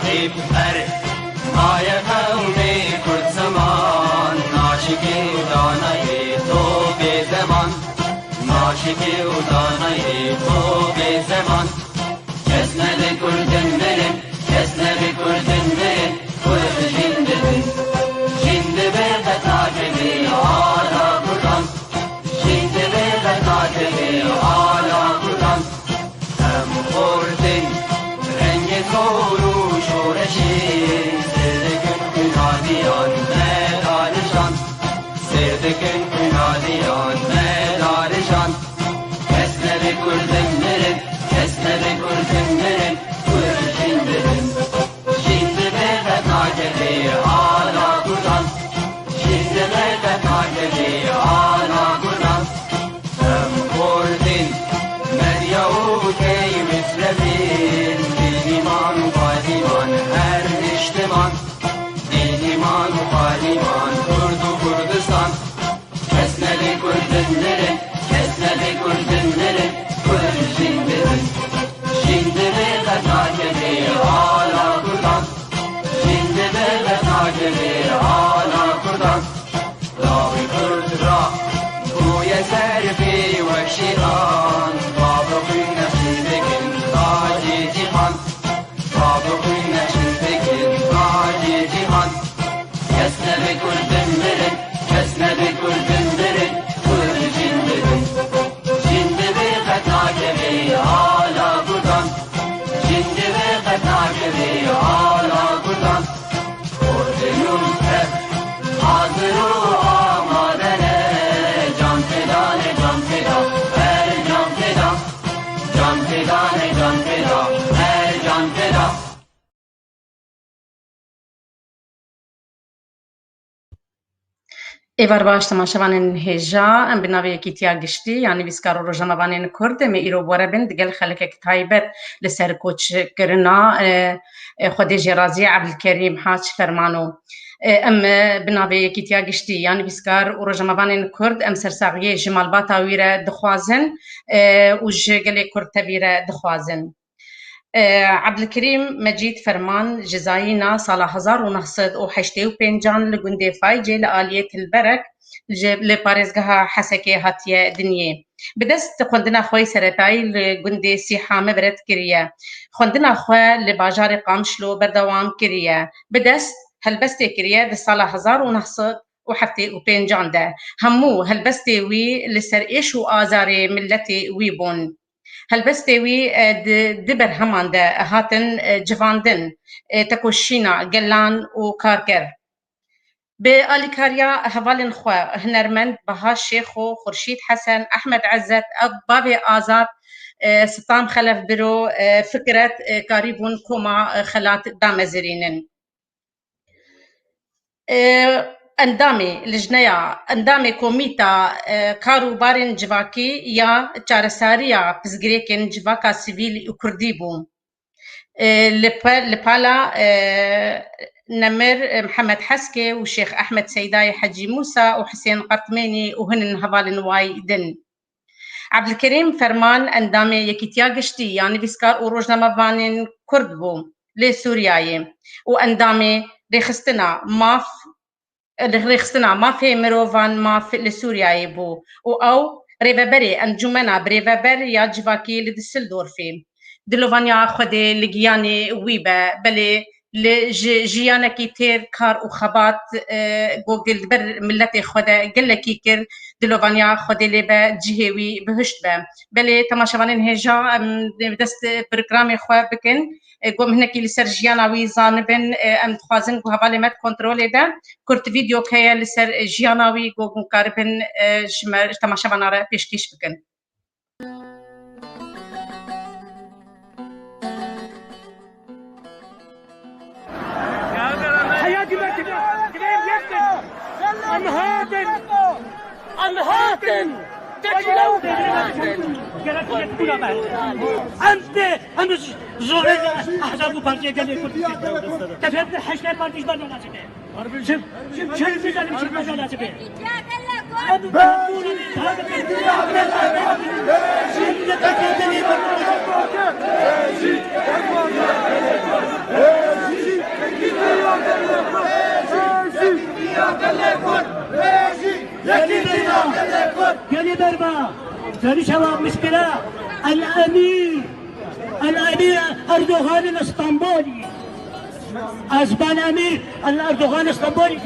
صاحب فرق مای قومی کرد زمان ناشکی و دانای تو به زمان ناشکی و دانای تو به زمان کسنه کردن برن کسنه کردن برن کرد جنده بن جنده به قطاجبی آلا کردن جنده به قطاجبی آلا کردن هم خوردن رنگ کورو شورشی سردکن کنادیان مدارشان سردکن کنادیان مدارشان کسنه کردن برن کسنه کردن برن کرد جنده بن جنده به قطاجبی آلا کردن جنده به قطاجبی آلا کردن هم خوردن مریاوتی مثل بین دینیمان و قادیمان هر اجتمان دینیمان و قادیمان کرد و کردستان کسنه کردن برن کسنه کردن برن کرد جنده بن جنده به قطاجبی آلا کردن جنده به قطاجبی آلا کردن لاوی کرد را کوی سرفی و شیران بابروی نشیدکن تاجی جیهان بابروی نشیدکن تاجی جیهان کسنه کردن برن کسنه کردن برن کرد جنده بن جنده به قطاجبی آلا کردن جنده به قطاجبی آلا کردن خوردنون تب حاضر و آمادنه جان فدان جان فدا هر جان فدا جان فدان جان فدا هر جان فدا ایوار باش تماشاوانین هجا ام بناوی کیتیا گشتی یعنی ویسکارو روزنامه‌وانین کرد می ایرو بوره بن دگل خلک تایبت لسر کوچ کرنا خود جرازی عبدالکریم حاج فرمانو ام بناوی کیتیا گشتی یعنی ویسکار روزنامه‌وانین کرد ام سرساقیه جمال باتاویره دخوازن و جگل کرد تبیره دخوازن عبدالکریم مجید فرمان جزایینا سال 1985 لگنده فایجه لآلیت البرک لپارزگاه حسکه هاتیه دنیه بدست خوندنا خوی سرطایی لگنده سیحامه برد کریه خوندنا خوی لباجار قامشلو بردوام کریه بدست هلبسته کریه ده سال 1985 ده همو هلبسته وی لسر ایش و آزار ملت وی بون هلبسته وی دبر همان ده هاتن جواندن تکوشینا گلان و کارگر به آلیکاریا هوالن خو هنرمند بها شیخ و خورشید حسن احمد عزت بابی آزاد ستام خلف برو فكرة قريبون كوما خلات دامزرينن اندامي لجنيا اندامي كوميتا كاروبارين جواكي يا چارساريا پزگريكن جواكا سيفيل وكردي بوم لبالا نمر محمد حسكي وشيخ أحمد سيداي حجي موسى وحسين قطميني وهن هفالن وايدن عبد الكريم فرمان اندامي يكيتيا قشتي يعني بسكار وروجنا مبانين كرد بو لسورياي واندامي ريخستنا ما في مروفان ما في لسورياي بو او ريفابري انجمنا بريفابر يا جواكي لدسلدورفي دلوفانيا خودي لجياني ويبا بلي لجيانا كي تير كار وخبات جوجل بر ملتي خدا قل كيكر دلوفانيا خودي لبا جهوي بهشت با بلي تماشاوانين هجا دست برنامج خو بكن قوم هناك لسر جيانا وي زانبن ام تخازن جو حوالي مت كنترول ده كرت فيديو كيا لسر جيانا وي جو مقاربن جمر تماشاوانا را پیشکش بکن الهاتن تجلو أنت زغير أحزاب بارتيا قال لي تفهم حشر بارتيش بدون أسبوع شوف شوف في ذلك شوف بدون أسبوع ثاني شباب مشكلة الأمير أردوغان الاسطنبولي أزبان أمير الأردوغان الاسطنبولي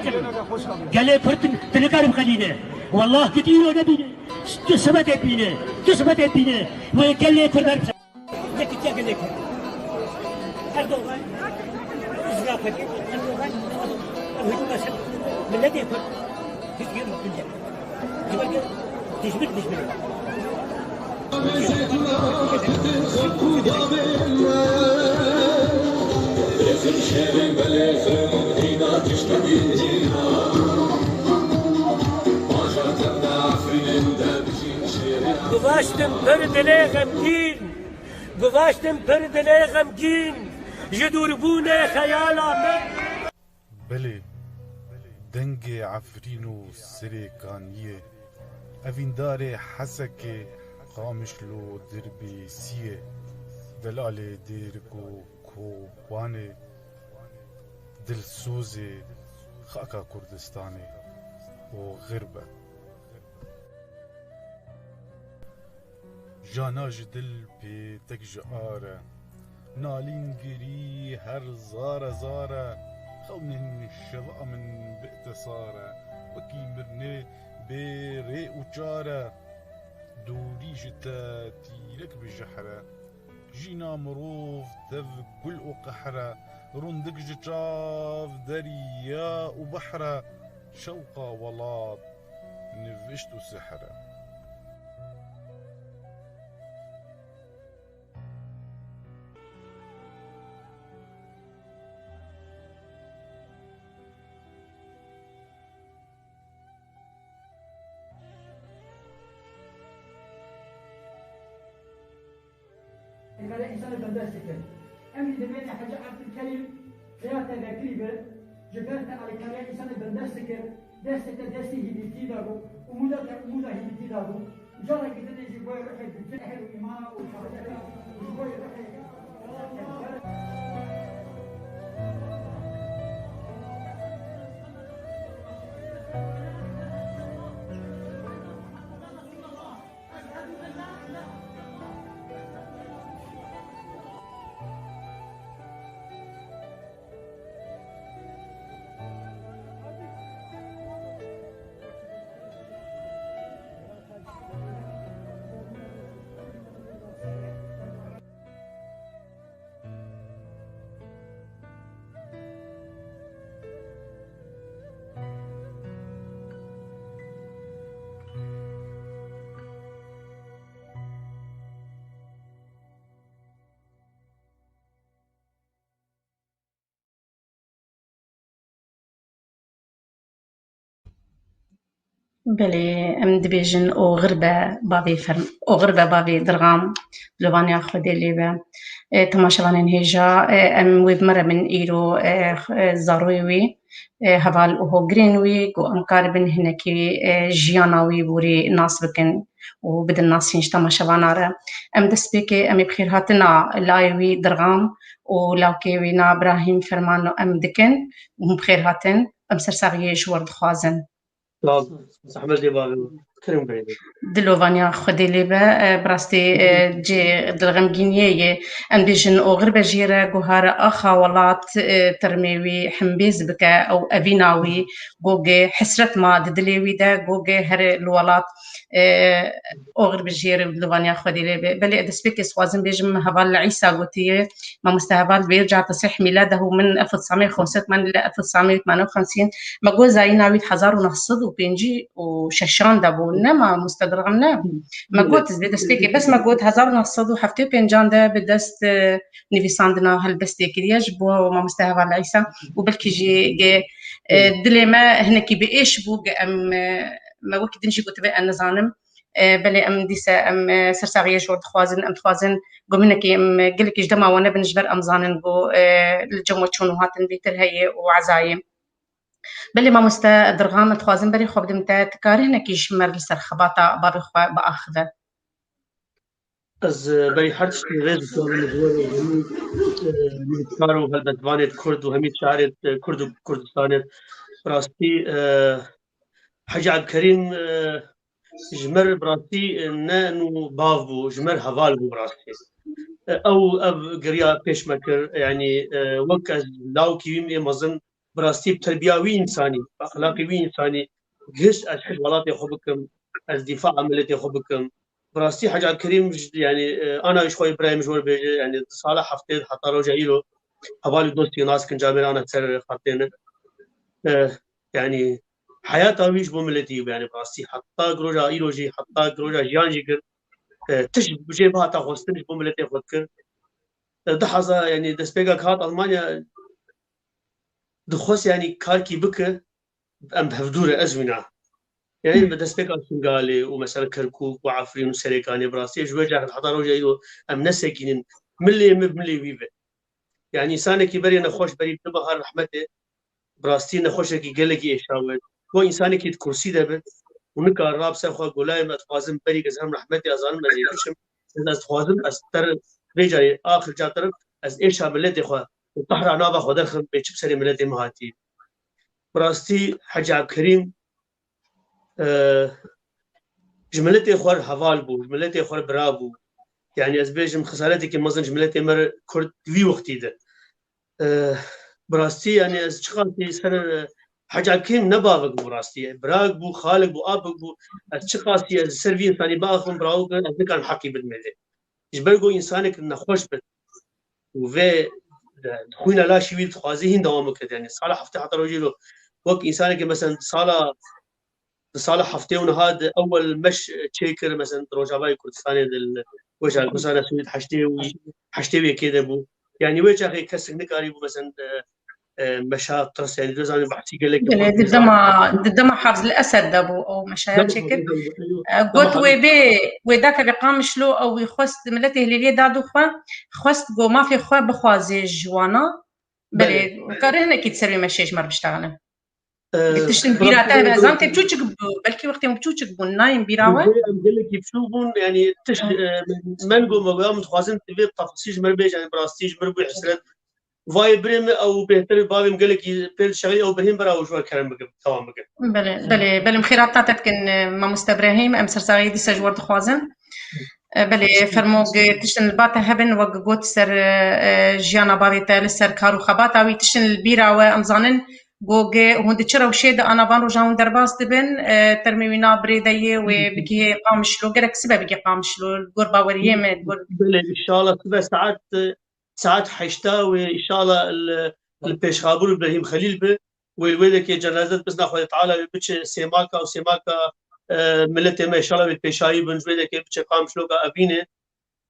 قال لي كرت تنقرب خلينا والله كتير نبينا تثبت بينا وقال لي كرت لك قال لي أردوغان إزرافة أردوغان الهجوم أسد من الذي يكون تشبه بالجنة تشبه گذاشتم پر دل غمگین جدوربون خیالا من بله دنگ عفرین و سریکانیه اویندار حسک قامشلو دربی سیه دلال دیرگو کوبانه دلسوز خاکا کردستانه و غربه جاناج دل پی تک جاره نالین گری هر زاره خونن شوا من باتصاره وكي مرني بري وجاره دوري جتا تيلك بجحرة جينا مروف تف كل وقحرة رندق جتاف دريا وبحرة شوقة ولاد نفشت سحرة إذا الإنسان بندرسك أمي دميت حاجة عبد الكريم حياته ذكريبة جبرت على كريم إنسان بندرسك درسي هديتي دارو ومودا هديتي دارو جرى كده نجي بوي روحي بالفعل وإيمانه وشهادته وبوي روحي بله ام دبیجن او غربه بابی فرم او غربه بابی درغام لبانی خودی لیبه تماشاوانین هیجا ام ویب مره من ایرو زاروی هوال او گرینوی گو ام کاربن هنکی جیاناوی بوری ناس بکن و بدن ناسینش تماشاواناره ام دسبیک ام بخیر هاتنا لایوی درغام و لاوکی وینا ابراهیم فرمانو ام دکن و بخیر هاتن ام سرساغیه جورد خوازن صاحب ديبا كريم بعيد دلوفانيا خدي ليبا براستي جي دلغمجينيه ام بيجن او غربه جيره جوهاره اخا ولات ترميوي حمبيز بك او ابيناوي جوجي حسرت ما ددليوي دا جوجي هر الولات او غربه جيره دلوفانيا خدي ليبا بل ادسبيك سوازن بيجم هبال عيسى قوتيه ما مستهبال بيرجع تصحيح ميلاده من 1985 ل 1958 ما جو زايناوي حزار ونحصد وبينجي وششان دابو نما مستدرغمنا ما قلت دسبيكي بس ما قلت هزار نصدو حفتي بينجان ده بدست نيفيساندنا هالبستي كرياج بو ما مستهوا على عيسى وبلكي جي دلي ما هناكي بإيش بو ام ما وقت نجي قلت بقى نزانم بلي ام ديسا ام سرساغيه جور خوازن ام خوازن قمنكي ام قلك جدما وانا بنجبر ام زانن بو الجمو تشونو هاتن بيتر هي وعزايم بلي ما مستا درغام تخوازن بري خوب دمتا تكاري هنا كيش مر لسر خباطة بابي خوا بأخذة از بري حرش غير كارو هالبدبانة كرد وهميت شاعر كرد وكردستان راستي حاج عبد الكريم جمر براسي نانو بافو جمر هفال بو براسي او اب قريا بيش مكر يعني وكز لاو كيم مزن براسي بتربيوي انساني اخلاقي وي انساني قش اشحش ولاتي خبكم از دفاع عملتي خبكم براسي حاج عبد الكريم يعني انا شوي ابراهيم جور بيجي يعني صالح حفتي حتى رجع له هبالي دوستي ناس كن جابر انا تسر خاطين يعني حياته ويش بملتي يعني براسي حتى جروجا ايروجي حتى جروجا جيانجي كر تش بجيبها تاخذ بملتي خذ دحظة يعني دسبيغا كات ألمانيا دخوس يعني كاركي بكر أم بهفدورة أزمنة يعني بدسبيغا سنغالي ومثلا كركوك وعفرين وسريكاني براسي جوي جاك الحضارة وجايو أم نسكين ملي ويبه يعني إنسانك كبري نخوش بري بنبهر رحمته براستي نخوش كي قلقي إشاوت هو إنسانك كرسي دبت ونكا راب سخوا قولاي ما تفازم بري كزهم رحمتي أزان مزيدشم إذا تفازم أستر رجعي آخر جاتر از إيش عملتي خوا وطحر نابا خدا خم بيشب سري ملتي مهاتي براستي حاج عبد الكريم جملتي خور هفال بو جملتي خور برابو يعني از بيجم خسارتي كي مزن جملتي مر كرد في وقتي ده براستي يعني از شخصي سنه حاج عبد الكريم نبابك براستي براك بو خالق بو ابك بو از شخصي از سيرفي انساني باخم براو از كان حقي بالمدي جبرغو انسانك نخوش بت وفي خوينا لا شوي تخازي هين دوام كده يعني صالح حفتي حتى رجيله وقت انسانك مثلا صالح حفتي ونهاد اول مش تشيكر مثلا روجاباي كردستاني دل وجه مثلا سويد حشتي كده بو يعني وجه اخي كسر نكاري بو مثلا مشا طرس يعني دوزاني بحثي قال لك ضدما حافظ الاسد دابو او مشايا تشكل قلت وذاك اللي قام شلو او يخست ملته اللي دادو خست جو ما في خو بخوازي جوانا بلي وكارهنا كي تسري مشيش مر بشتغل قلتش البيرا تاع بازان تبچوچك بلكي وقت مبچوچك بون نايم بيراوه قال لك يشوفون يعني تش منغو مقام تخازن تبي تفاصيل مربيج يعني براستيج مربي حسرت فاي بريم او بهتر بابي مقلك بيل شغلي او برهم برا وجوا كلام بك تمام بك بلي مخيرات تاعتك ما مستبراهيم ام سرساغي دي سجور دخوازن بلي فرموق تشن الباتا هبن وقوت سر جيانا بابي تال سر كارو خباتا وي تشن البيرا وامزانن گوگه هوند چرا وشید انا بانو جاون درباس دبن ترمينا بريديه وبكي قامشلو غيرك سبب بكي قامشلو غور باوريه مد ان شاء الله سبع ساعات حشتا وان شاء الله البيش خابور ابراهيم خليل به والويلك جنازه بس ناخذ تعالى بتش سيماكا وسيماكا ملته ما ان شاء الله بالبيشاي بنويلك بتش قامشلو ابينه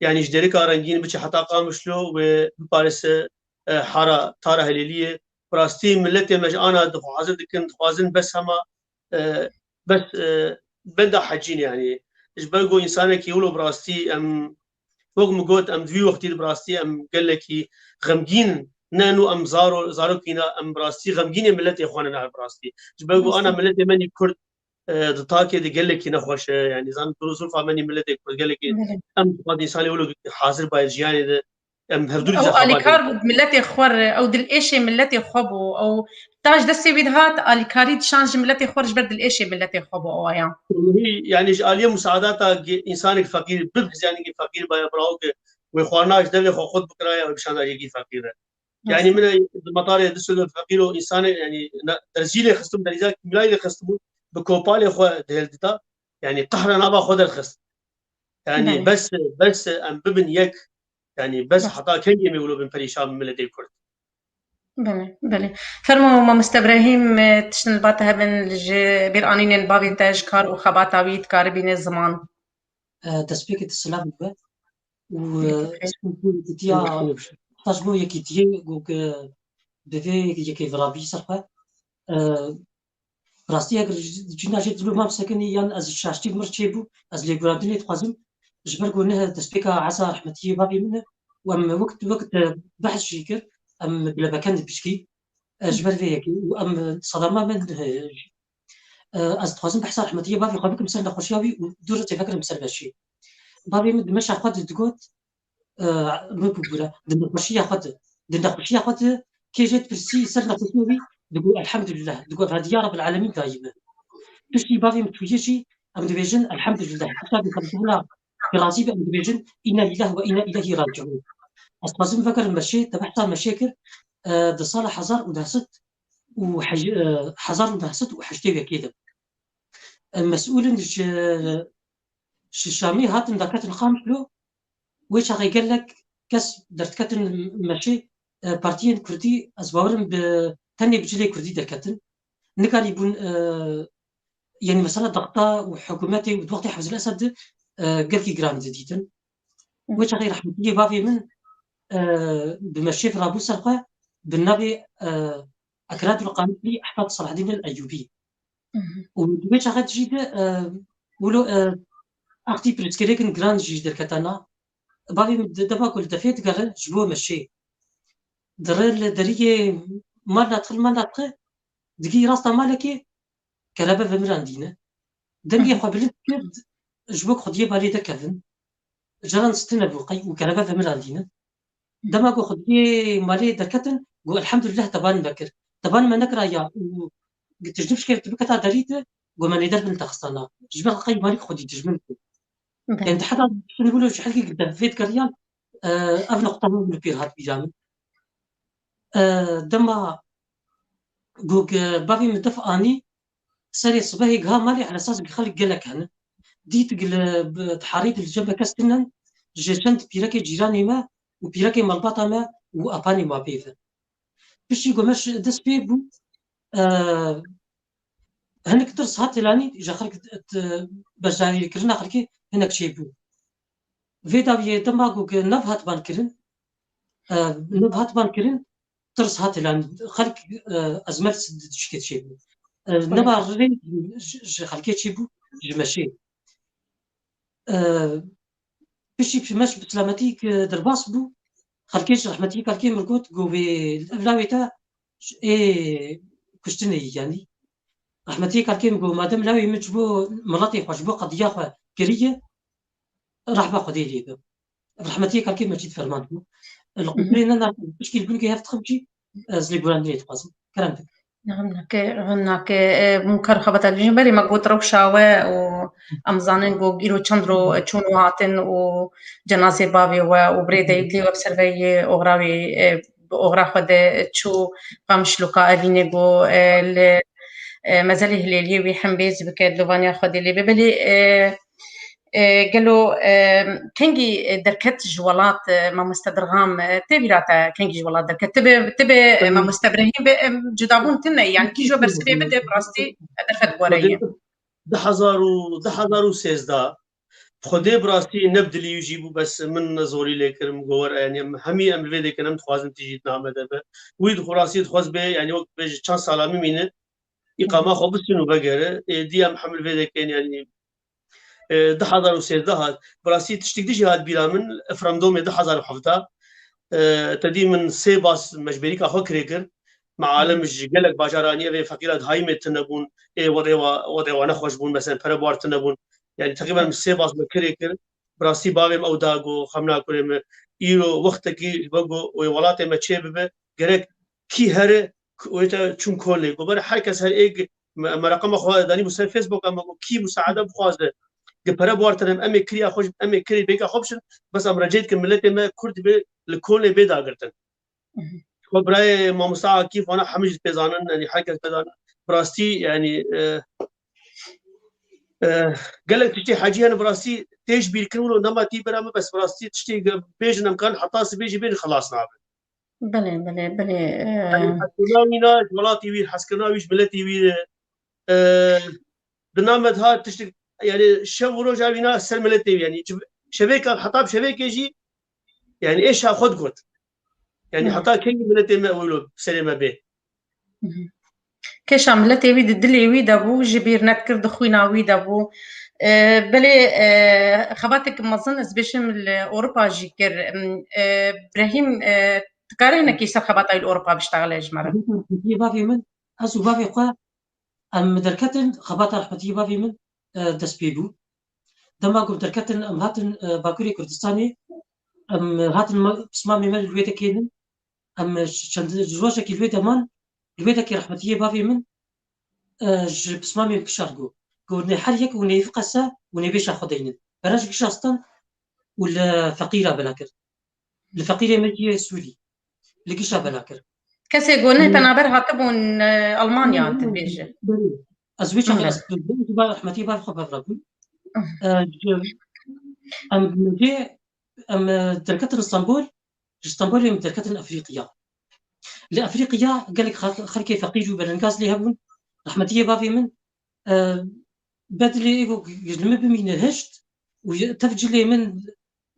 يعني جدرك رنجين بتش حتى قامشلو وبارس حاره طاره هليليه براستي ملتي مش انا دخوازن كنت خوازن بس هما بس بندا حجين يعني ايش بلقوا انسانك يقولوا براستي ام فوق مقوت ام في وقتي براستي ام قال لك غمجين نانو ام زارو كينا ام براستي غمجين ملتي اخواننا براستي ايش بلقوا انا ملتي ماني كرد دطاكي دي قال لك نخوش يعني زان ظروف ماني ملتي كرد قال لك ام قد انسان يقولوا حاضر باي جياني او اليكار ملتي خور او دل ايشي ملتي خبو او تاج دسي بيدهات اليكاري تشانج ملتي خورج برد الايشي ملتي خبو او يا يعني آلية مساعدات انسان فقير ببحث يعني فقير باي براوك ويخواناش دبي خو خد بكرايا وبشان يجي فقير يعني من المطار يدسل فقير انسان يعني ترجيل خصم دريزا ملاي خصم بكوبال خو دهلتا يعني قهر انا باخذ الخصم يعني بس ام ببن يك يعني بس حتى كان يقولوا بن بريشان من ملتي الكرد بله فرمو ما مستبراهيم تشن الباتا هبن بيرانين بابي تاج كار وخباتاويت كار بين الزمان تسبيك السلام بقى و تيا تجمو يكيتي جوك بفي يكي فرابي صرفه راستي اگر جنا جيت لو ما مسكني يان از شاشتي مرتشيبو از لي غرادني تقازم جبر قلنا تسبيك عسى رحمتي بابي منه وام وقت بحث شيكر ام بلا كان بشكي جبر فيك وام صدمه من از تقازم بحث رحمتي بابي قبل مثلا خوشياوي ودور تفكر مثلا بشي بابي مش اخذ تقوت مبوبره دنا خوشيه اخذ كي جات برسي سرنا خوشياوي تقول الحمد لله تقول هذه يا رب العالمين دايما تشي بابي متويشي ام ديفيجن الحمد لله حتى بخبطنا برازيل ام ديفيجن انا لله وانا اليه راجعون استلازم فكر المشي تبعتها مشاكل د صالح حزار ودهست حزار ودهست وحشتي كده المسؤول شامي هاتن دكات الخامس له ويش غي قال لك كس درت كاتن ماشي بارتيين كردي ازبارم بتاني بجلي كردي دكاتن نقال يبون يعني مثلا ضغطة وحكوماتي وضغطي حفظ الاسد قال كي جراند جديدا ويش غي رحمة الله بافي من بمشي في رابو سرقة بالنبي اكراد القانون لي احفاد صلاح الدين الايوبي ويش غي تجي ولو اختي بريسكريكن جراند جي دركتانا بابي دابا قلت دفيت قال جبوه مشي دريه ما ندخل ما ندخل دقي راستا مالكي كلابا فمراندينا دنقي قبل كرد جبوك خديه بالي دكفن جران ستنا بوقي وكلابا فمراندينا دما قو خديه مالي دكتن قو الحمد لله تبان بكر تبان ما نقرا يا قلت جبش كيف تبكتا دريته قو ما ندير بنت خصنا جبل قي مالك خدي تجمنت يعني حتى نقولوا شي حاجه قدام فيت كريال ابن نقطه من البير هاد بيجامل دما جوج بابي مدف اني سري صباحي قها مالي على اساس بيخلي قالك هنا ديت قل تحريد الجبهه كاستنن جيشنت بيراكي جيراني ما وبيراكي ملبطه ما واباني ما بيفا باش يقول ماش دس بيبو هنك درس هات لاني جا خلك باش جاني كرنا خلكي هناك شيبو فيدا بي دما جوج نفهت بانكرن نبهت بانكرن ترس هات لان خلك ازمات شكيت شيبو نبا رين خلكي شيبو جماشي بشي ماش بسلامتيك درباس بو خلكيش رحمتي كالكي مرقوت جو بالافلاويتا اي كشتني يعني رحمتي كالكي جو مادام لاوي مجبو مراتي خوشبو قضيه خو كريه راح باخذ لي رحمتي كالكي مجيد فرمانتو القبرين انا تشكيل بنكي هفت خمشي زلي بولاندي تقاسم كلامك هناك منكر خبط الجبل ما قلت روشاوة وأمزانين جو جيرو تشندرو تشونواتن وجنازة بابي وبريدة يدلي وبسرفي أغراوي أغرا خد تشو قامش لقاء ليني جو مازال هليلي ويحمبيز بكاد لوفانيا خد اللي ببلي قالوا كنجي دركت جوالات ما مستدرغام تبيراتا كنجي جوالات دركت تبي ما مستبرهين جدابون تنا يعني كي جو برسبي بده براستي دركت بوريه ده هزار و سيزدا خدي براستي نبدلي يجيبوا بس من زوري لكرم جوار يعني همي ام الفيديو كنم تخوازم تجي نعمه دابا ويد خراسي تخواز به يعني وقت بيج كان سلامي مين اقامه خو بسنو بغير دي ام حمل فيديو كان يعني ده هزار و سيزدا براستي تشتكي جهاد بلا من افرمدوم ده هزار وحفظه تدي من سيباس مجبري كاخو كريكر مع عالم جلك باجارانيه في فقيرات هاي متنبون وضع نخوش بون مثلا بربوار تنبون يعني تقريبا من سيباس بكريكر براسي بابم او داغو خمنا كريم ايرو وقتكي بغو ولاته ما تشيبه غير كي هر ويتا چون كولي غبر هر کس هر ايج مرقم خو داني بس فيسبوك اما كي مساعده بخوازه بربوار تنم امي كريا خوش امي كري بيكا خوبشن بس امرجيت كملت ما كرد بالكل بيدا غرتن براي ما مساعد كيف انا حمج بيزانن يعني حركه بيزانن براستي يعني قال لك تشتي حاجي انا براستي تيج بيركنوا نما تي برام بس براستي تشتي بيج نمكان حطاس بيجي بين خلاص نعم بلي يعني حسكناوينا ولاتي وير حسكناويش بلتي وير برنامج ها تشتي يعني شو جاوينا سلملتي يعني شبكه حطاب شبكه يجي يعني ايش هاخذ قلت يعني حتى كي بلتي ما اولو سلمه به كيش عملتي ويد الدلي ويد ابو جبير نكر دخوينا ويد ابو بلي خباتك مظن سبيشم اوروبا جيكر ابراهيم تكارينا كيسا خباتا الاوروبا بيشتغل اجمالا بافي من اسو بافي قا ام دركتن خباتا رحمتي بافي من دسبيبو دما قلت دركتن ام هاتن باكوري كردستاني ام هاتن اسمامي مال الويتا كينن ام شند جوجا كي الويتا مان الويتا كي رحمتي بافي من بسمامي بشارجو قلنا حريك وني فقسا وني بيش خدينن براج شاستن ولا فقيرة بلاكر الفقيرة مجي سوري لقيشة بلاكر كسي قولنا تنابر هاتبون ألمانيا تبيجي أزويش خلاص بقى رحمتي بقى خبر ربي أم جي أم دركت اسطنبول من دركت أفريقيا لأفريقيا قال لك خلكي فقير وبرنقاز لي هبون رحمتي بابي من بدلي يجلم بمين الهشت وتفجلي من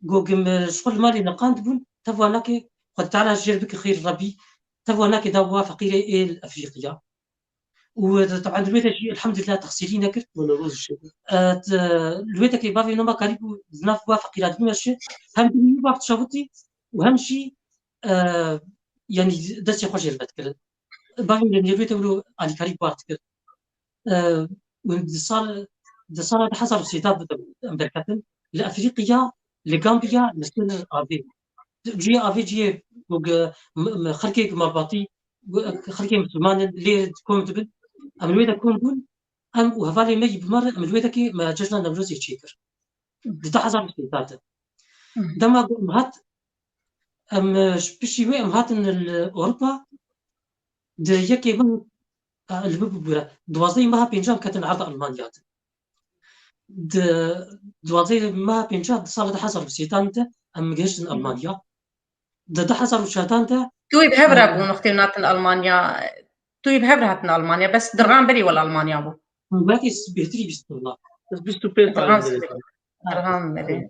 قوم شغل مالي نقاند بون تفواناكي قد تعالى جربك خير ربي تفواناكي دوا فقيرة إيه أفريقيا وطبعا الويتا الحمد لله تخسيرين كرت الويتا كي بافي نوما قريب زناف وا فقيرات ماشي هم دي باب تشوتي وهم شيء يعني دسي خوش يربط بافي من الويتا ولو على قريب بارت كرت صار حصل سيتاب امريكان لافريقيا لغامبيا مثل افي جي خلكي مرباطي خلكي مسلمان اللي تكون تبن املويدا كون بون ام وهفالي مي بمر املويدا كي ما ججنا نمروزي تشيكر ده حصل سيتاب دما مهات ام بشي وي مهات ان اوروبا د يكي من البوبورا دوازي ما بينجام كتن عرض المانيا دوازي ما بينجام صار حصل سيتانته ام جيشن المانيا ده حصل شاتانته توي بهبرة بو نختيناتن ألمانيا توي بهبرهاتن ألمانيا بس درغام بري ولا ألمانيا بو باكيس بيتري بيستولا بس بيستو بيت درغام بري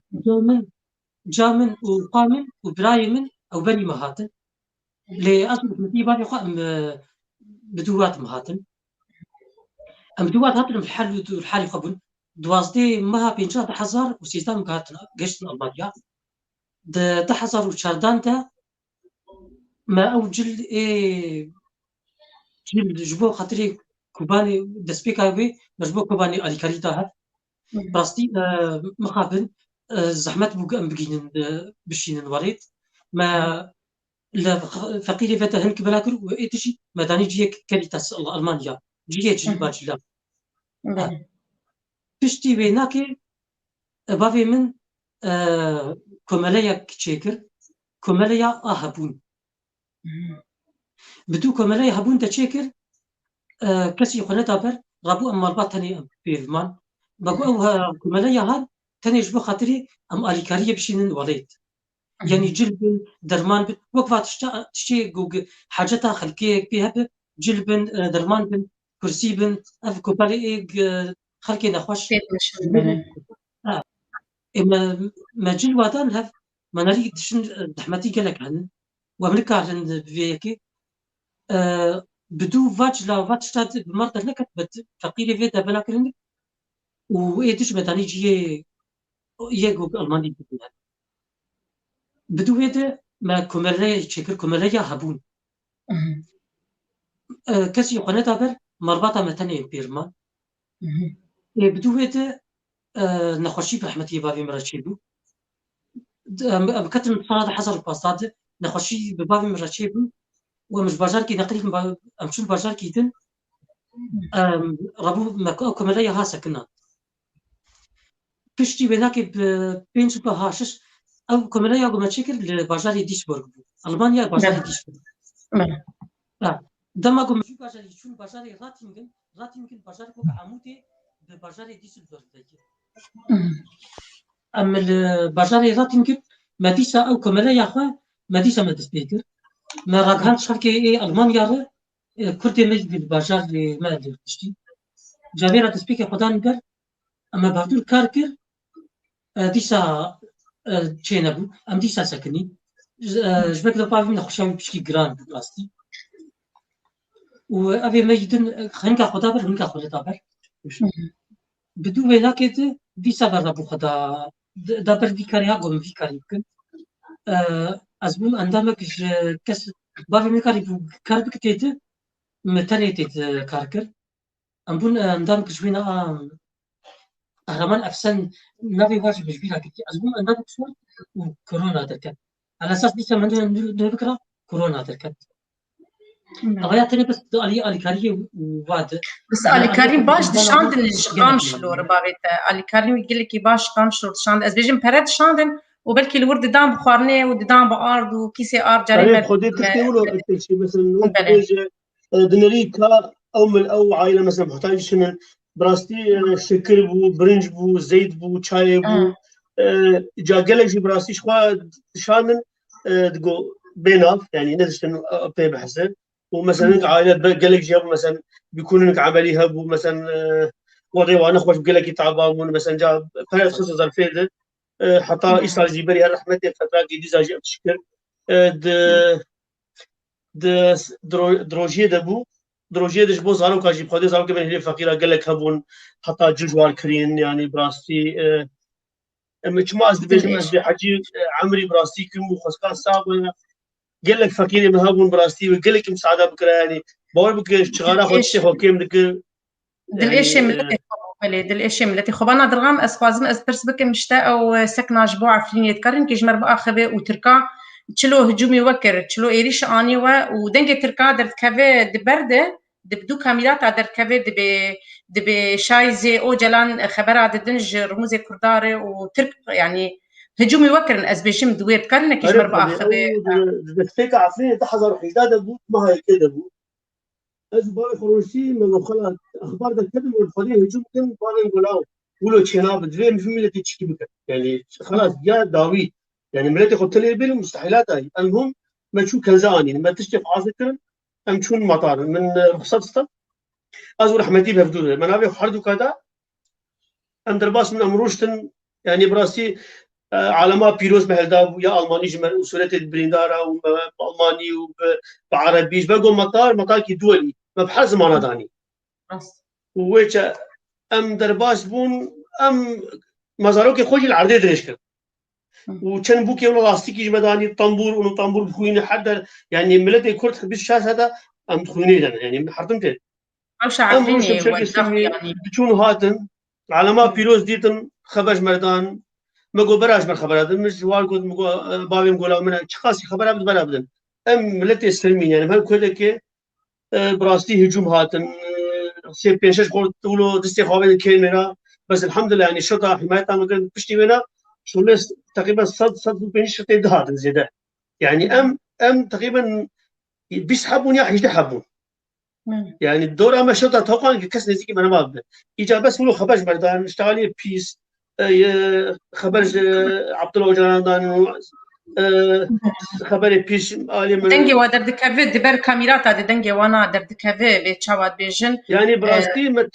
جامن وقامن وبرايمن او بني مهاتن لأصل متي بابي قام بدوات مهاتن ام دوات هاتن الحال قبل دوازدي ما بينجا حزار وسيستم كاتنا جيشن المانيا ده حزار وشاردانتا ما اوجل جيل جبو خاطري كوباني دسبيكا بي مجبو كوباني الي كاريتا براستي مخابن زحمت بوغ بقين بشين الوريد ما لا فقيري فتا هنك بلاكر وإيتشي مداني جيك كاريتاس ألمانيا جيك جلباجلا بشتي بيناكي بافي من كوماليا كتشيكر كوماليا هبون بدو كوماليا هبون تشيكر كسي خونتا بر رابو أم الباطني بيفمان بقوا كوماليا هاد تاني جبو خاطري أم أليكارية بشينن وليد يعني جلبن درمان وقفات تشتي جوج حاجتها خلقية بيها جلبن درمان بن كرسي بن أف كوبالي خلقي نخوش ما جل وادان هف ما نريد تشن دحمتي قالك هن وأمريكا عن فيكي بدو فاج لا فاج شتات بمرة لك بت فقيري فيتا بلاكرنك وإيدش متاني جي يجوج ألماني بتوعه بدو هذا ما كمالية شكل كمالية هبون كسي قناة بر مربطة متني بيرما بدو هذا نخشي برحمتي بابي مرشيبو بكتر صار حصل باستاد نخشي ببابي مرشيبو ومش بجار كي نقريب أمشون بجار كيدن ربو ما كمالية هاسا كنا كشتي بيناكي بينش بهاشش أو كمالية قوم تشكر لبجاري ديشبورغ ألمانيا بجاري ديشبورغ دما قوم في بجاري شون بجاري راتينغن بجاري كوك عمودي ببجاري ديشبورغ أما البجاري راتينغن ما ديسا أو كمالية خا ما ديسا ما تسبيكر ما راجعان شركة ألمانيا كردي مجد البجاري ما أدري تشتي جابيرة تسبيكر خدان بر أما بعدول كاركر ديسا تشينابو أم ديسا سكني جبك دبابي من خوشام بشكي جراند بلاستي وأبي مجدن خنكا خدا بر خنكا خدا بر بدو ولا كده ديسا برا بو خدا دبر دي كاريا قوم في كاريكن أزبون عندما كس بابي مكاري بو كاربك تيت متاني تيت كاركر أمبون عندما كشوينا أهرمان أفسن نبي واجب بيجبيرها كتير أزبون عندما كشوي وكورونا تركت على أساس ديسا من نبكرة كورونا تركت أغياتني بس علي كاريه وواد بس علي كريم باش دشاندن قام شلور بابت علي كريم يقول لك باش قام شلور دشاند از بيجم برد شاندن وبلكي الورد دام بخارنه ودام بارد وكيسي ار جريمه خدي تختيولو شيء مثلا وقت دنريكا او عائله مثلا محتاج شنو براستي شكر بو برنج بو زيت بو شاي بو جا قالك شي براستي شخوا شانن تقول بيناف يعني نزل بي بحسن ومثلا عائله قالك جاب مثلا بيكون لك عمليه بو مثلا وضعي وانا خوش قالك تعبان مثلا جاب فرد خصوص الفيد حتى إيصال جبري الرحمة فترة جديدة جاء بشكل دروجيه دبو دروجيه دش بو زارو كاجي بخدي زارو كبن هلي فقيره قال لك هبون حتى جوار كرين يعني براستي ما از بيجم از حجي عمري براستي كم خسكان صعب قال لك فقيره مهبون براستي وقال لك مساعده بكره يعني بقول بك شغاله خد شيخ وكيم دك دل ايش ملتي خبالي دل ايش ملتي خبانا درغام اسفازم از برس بك مشتا او سكنا جبو عفرين يتكرن كيجمر بقى خبي وتركا تشلو هجومي وكر تشلو ايريش اني ودنج تركا درت كافي دبرده دبدو كاميرات درت كافي دبي شايزي او جلان خبر دنج رموز كرداري وترك يعني هجومي وكر از بيشم دوير كرن كيجمر بقى خبي دتفيك عفرين تحضر حداد بو ما هي كده بو أزبار خروجي من خلال أخبار ده كده من الفريق هجوم كن بارن قلاو ولو تشينا بدري مش ملتي تشكي بك يعني خلاص جاء داوي يعني ملتي خدت لي بينهم مستحيلات هاي المهم ما تشوف كنزاني ما تشتف عازكرن أم تشون مطار من رخصة ستا أزور رحمتي بهفدوده منابع حردو كذا أم درباس من أمروشتن يعني براسي علماء بيروز مهلداب يا ألماني جمال وسورة البريندارا وألماني وعربيش بقول مطار كي دولي ما بحال زمان داني وويش أم درباس بون أم مزاروكي خوجي العرضي دريشكن وكان بوكي ولا لاستيكي جمداني طنبور ونو طنبور بخويني حدا يعني ملتي كرت خبيز شاس هذا أم تخويني لنا يعني حرتمتين مش عارفيني يعني بتشون هاتن علماء بيروز ديتن خبج مردان مگو براش من خبر ادم مش وال گفت مگو باویم گولا من چه خاصی خبر ابد بر ابدن ام ملت اسلامی يعني هم كل که براستي هجوم هاتن سي بيشش قلت له دستي خوابين الكاميرا بس الحمد لله يعني الشرطه حمايتها ممكن بشتي وينا شو لس تقريبا صد بينش شرطه هاتن زياده يعني ام تقريبا بيسحبون يا يحبون يعني الدور اما الشرطه توقع كسر نزيكي من ما بده اجا بس ولو خبرش مردان اشتغالي بيس خبرج عبد الله جلال خبري بيش عالي من دنگي ودر دكافي دبر كاميرات هذا دنگي وانا در دكافي بتشاوات بيجن يعني براستي مت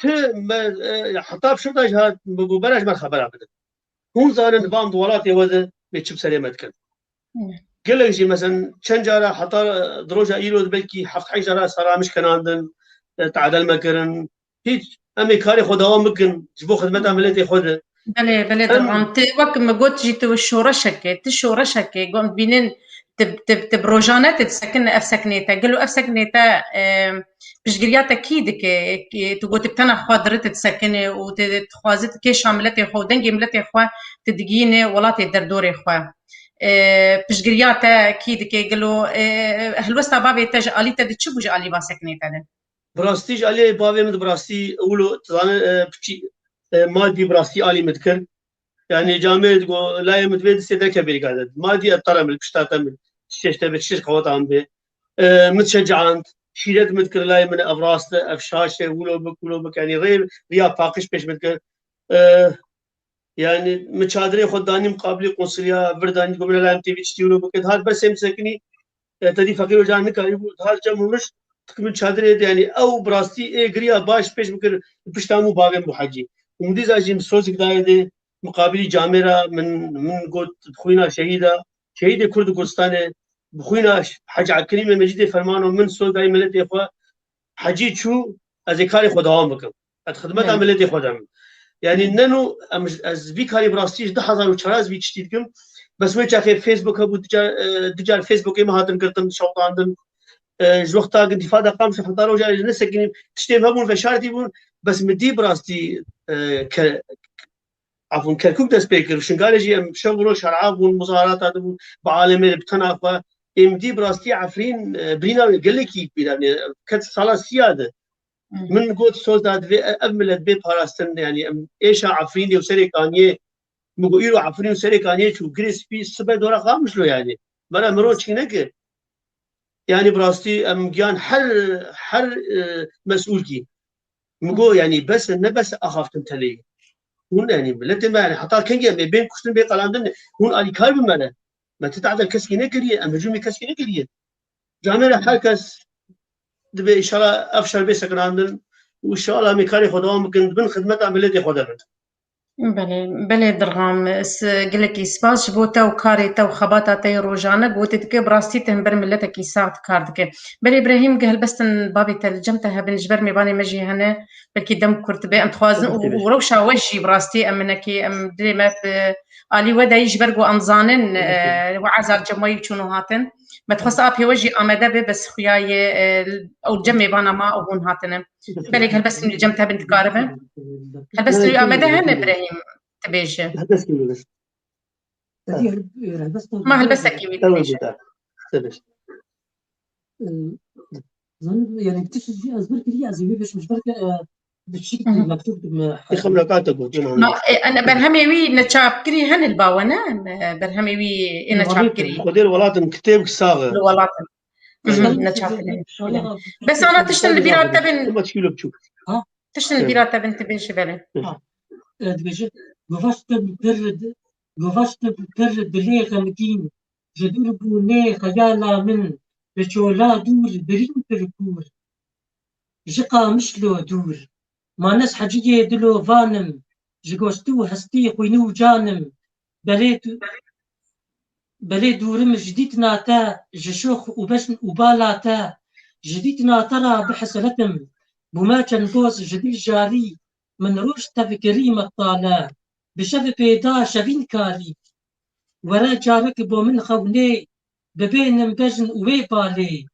حطاب شرطه جهات ببرج ما خبر ابدا هون زار نظام دولاتي وذا بيتشب سلامت كان قال لك شي مثلا شنجاره حطا دروجه ايرو بلكي حفت حجره صار مش كان عندن تعادل مكرن هيك امريكاني خدها ممكن جبو خدمتها ملتي خدها بله طبعا وقت ما قلت جيت الشورشك تشورشك قوم بينن تبروجانات تسكن اف سكنيتا قالوا اف سكنيتا بشجريات اكيد كي تقول تبتنا خاطرت تسكن وتخوازت كيش عملتي خو دنجي ملتي خو تدقيني ولا تدردوري خو بشجريات اكيد كي قالوا هل وسط بابي تج علي تدشبو علي با سكنيتا براستيج علي بابي مد براستي اولو تزان بتشي مادي براستي علي مذكر يعني جامعة تقول لا يمتفيد سيدا كبير قاعد مادي الطرم البشتات من شيشته بتشيش قوات عم به متشجعان شيلت مذكر لا من ابراست افشاشه ولو بك يعني غير ريا باقش بيش مذكر يعني متشادري خداني مقابله قنصليه برداني قبل لا ام تي في تشتيولو بك هذا بس مسكني تدي فقير وجانك هذا جمهورش تكمل شادري يعني او براستي اي غريا باش بيش ممكن بشتامو باغي محجي ومدي زاجي مسوزك دايده مقابلي جامرة من قلت بخوينا شهيدة كرد كردستان بخوينا حاج عكريمة مجيدة فرمانه من سود داي ملتي اخوة حجي شو از كاري خداوام بكم خدمتها ملتي خدام يعني ننو از بي كاري براستيش 10,000 بي تشتيدكم بس ويش اخي فيسبوك ابو دجال فيسبوك ما هاتن قرتن شوطاندن جوقتا انتفاضه قامش حضروا جاي نسكن تشتيم هبون فشارتي بون بس مدي براستي عفوا كركوك دست بيكر شنقالجي ام شغلوا شرعاب والمظاهرات هذا بعالمي بتنافى امدي براستي عفرين برينا قال لك يعني كانت صلاة سيادة من قلت سوزاد في أملت بي باراستن يعني إيش عفرين وسري كانيه مقولوا عفرين وسري كانيه شو جريس في السبع دورة خامس له يعني مرة مرون شينك يعني براستي جان حر مسؤولتي مقول يعني بس بس أخاف تنتلي هون يعني بلد ما يعني حتى كان بين كشتن بين قلاندن هون على كارب ماله ما تتعدل كسكي نقريه أم جمي كسكي نقريه جامعة حركس دبي إن شاء الله أفشل بي سكراندن وإن شاء الله ميكاري خدوه ممكن بن خدمة عملية خدمة بله درغام قلك سباس بوتا وكاريتا وخباتا تي روجانا قوتتك براستي تنبر ملتك يساعد كاردك بل ابراهيم قال بس بابي ترجمتها بنجبر ميباني مجي هنا بلكي دم كرت بي ام خوازن وروشا وجي براستي امنكي ام دريمات الي ودا يجبرقو انزانن وعزال جموي شنو هاتن ما تخص ابي وجي امدا بي بس خياي او جمي بانا ما او هون هاتن بالك هل بس من جمتها بنت كاربه هل بس امدا هنا ابراهيم تبيش ما هل بس اكيد تبيش يعني بتشجع أزبرك لي أزيبي مش برك بالشيء مكتوب انا برهمي وي نتشابكري هن الباونه برهمي وي نتشابكري خدير ولاتن كتاب صاغه الولاتن نتشابكري بس انا تشتن البيرات تبن ما تشيلو بتشوف تشتن البيرات تبن تبيش بالي دبيجه گوشت برد بلی غمگین جدور بونه خیالا من بچولا دور برین پرکور جقا مشلو دور مانس حجیه دلو وانم جگوستو هستی خوینو جانم بلی دورم جديد ناتا جشوخ وبشن وبالاتا جديد ناترا بحسنتم بما جنبوز جديد جاري من روش تفكري مطالا بشف بيدا شفين كاري ورا جارك بو من خوني ببين بجن وي بالي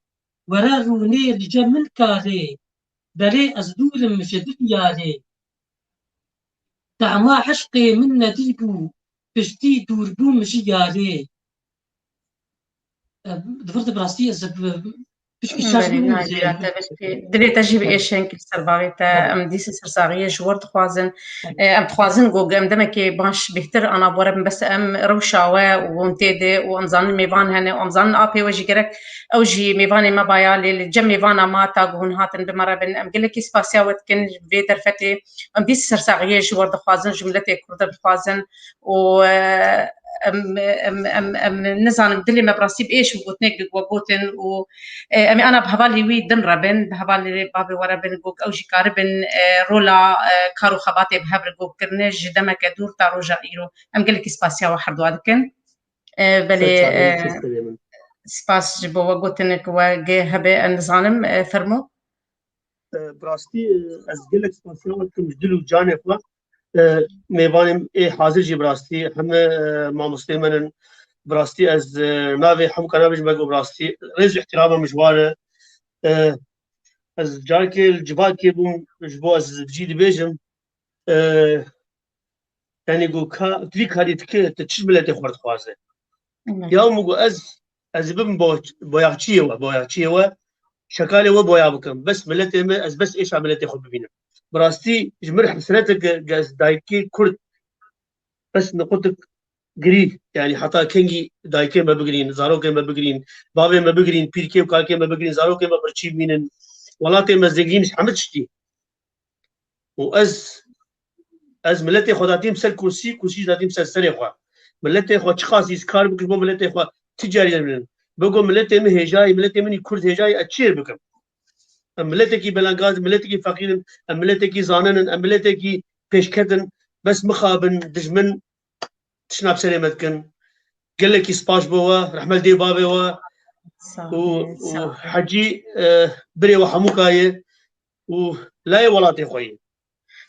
ورا روني لجمن كاري بلي أزدور مجدد ياري دعما عشقي من نديبو بشتي دوربو مجياري دفرت براستي دلي تجيب ايشين كل سرباغيتا ام ديس سرساغيه جورد خوازن ام خوازن جو ام دمكي باش بيتر انا بورم بس ام روشاوا وانتيدي وانزان ميفان هنا وانزان ابي وجي كرك او جي ميفاني ما بايا لي جم ميفانا ما تاغون هاتن بمرابن ام قلك سباسيا وتكن فيتر فتي ام ديس سرساغيه جورد خوازن جملتي كرد خوازن و ام نزان بدلي ما براسي بايش وقوتنك وقوتن و امي انا بهبالي وي دم ربن بهبالي بابي وربن جوك او جكاربن رولا كارو خباتي بهبر جوك كرنج دمك دور تا روجا ايرو ام قلك سباسيا واحد وادكن بلي سباس جبو وقوتنك وجه هبه نزانم فرمو براستي از قلك سباسيا وكم جدلو جانب ميبانم اي حاضر جي براستي هم ما مسلمن براستي از نافي حم كنابج بقو براستي رز احترام مجواره از جاركي الجبال كي بوم جبو از بجيد بيجم يعني جو كا تريك هادي تك تشمل خورد خوازه يوم جو از بم بوياچيوا شكالي وبويا بكم بس ملتي از بس ايش عملتي خو ببينم براستي جمر حسنتك جاز دايكي كرد بس نقطك جري يعني حتى كينجي دايكي ما بقرين زاروكي ما بقرين بابي ما بقرين بيركي وكالكي ما بقرين زاروكي ما برشي مينن ولاتي مزدقين حمدشتي واز ملتي خداتي مسل كرسي ذاتي مسل سريخوا ملتي خو تشخاص يسكار بكش بو ملتي خو تجاري من بقول ملتي من هجاي ملتي من كرد هجاي اتشير بكم ملتي بلانغاز ملتي فقير ملتي زانن ملتي بيشكدن بس مخابن دجمن تشناب سلامتكن قال لك سباش بوا رحمل دي بابي وحجي بري وحموكايه ولا ولاتي خوي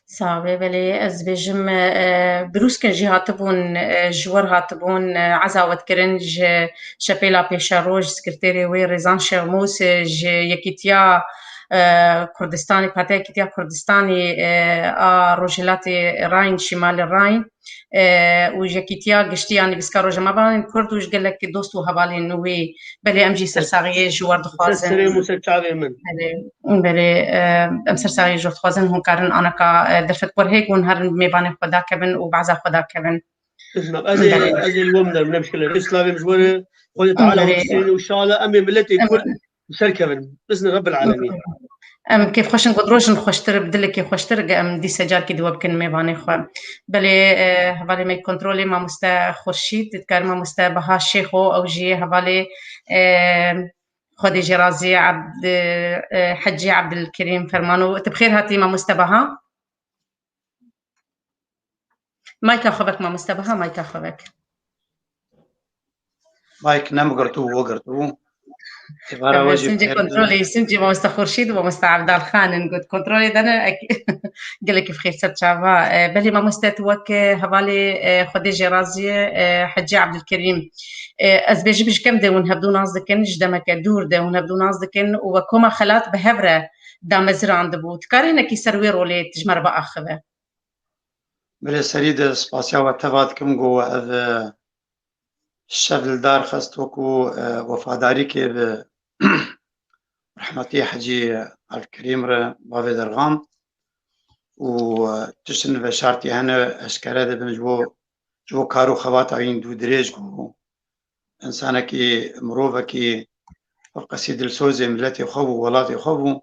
صعبة بلي از بجم بروس كان جي هاتبون جوار هاتبون عزاوت كرنج شابيلا بيشاروج سكرتيري وي ريزان شرموس يكيتيا كردستاني باتاي كتيا كردستاني روجلاتي راين شمال الراين وجاكيتيا قشتي يعني بسكارو جمابان كرد وش قال لك دوستو هبالي نوي بلي امجي سرساغي جوار دخوازن سرسري مسكعبي من بلي ام سرساغي جوار دخوازن هون كارن انا كا دفت بور هيك ونهار ميباني خدا كبن وبعزا خدا كبن اسمع ازي الومنا بنمشي الاسلام مجبور قل تعالى وتسين وان شاء الله امي ملتي كل شركه من باذن رب العالمين ام كيف خوش نقدروش نخشتر بدلك كيف خوشتر ام دي سجار كي دوب كن ميباني خو بلي هبالي مي كنترولي ما مستا خورشيد تذكر ما مستا بها شيخو او جي هبالي خدي جرازي عبد حجي عبد الكريم فرمانو تبخير هاتي ما مستبها مايكا خبك ما مستبها مايكا خبك مايك نم قرتو وقرتو سنجي كنترولي سنجي ما مست خورشيد وما مست عبد الخان نقول كنترولي ده انا قال لك بخير سرچاوا بلي ما مستوك هبالي خدي جرازي حجي عبد الكريم از بيجيبش كم ده ونهبدو نازدكن جدمك دور ده ونهبدو نازدكن وكما خلات بهبره دا مزر عند بوت كارينا كي سروي رولي تجمر بقى اخذه بلي سريد سباسيا وتفاد كم جو الشغل دار خستوكو وفاداري كي رحمتي حجي الكريم بافي درغام وتشن بشارتي هنا اشكال هذا جو كارو خوات عين دو دريج جو انسانه كي مروفه كي قصيد السوزي ملاتي خوبو ولاتي خوبو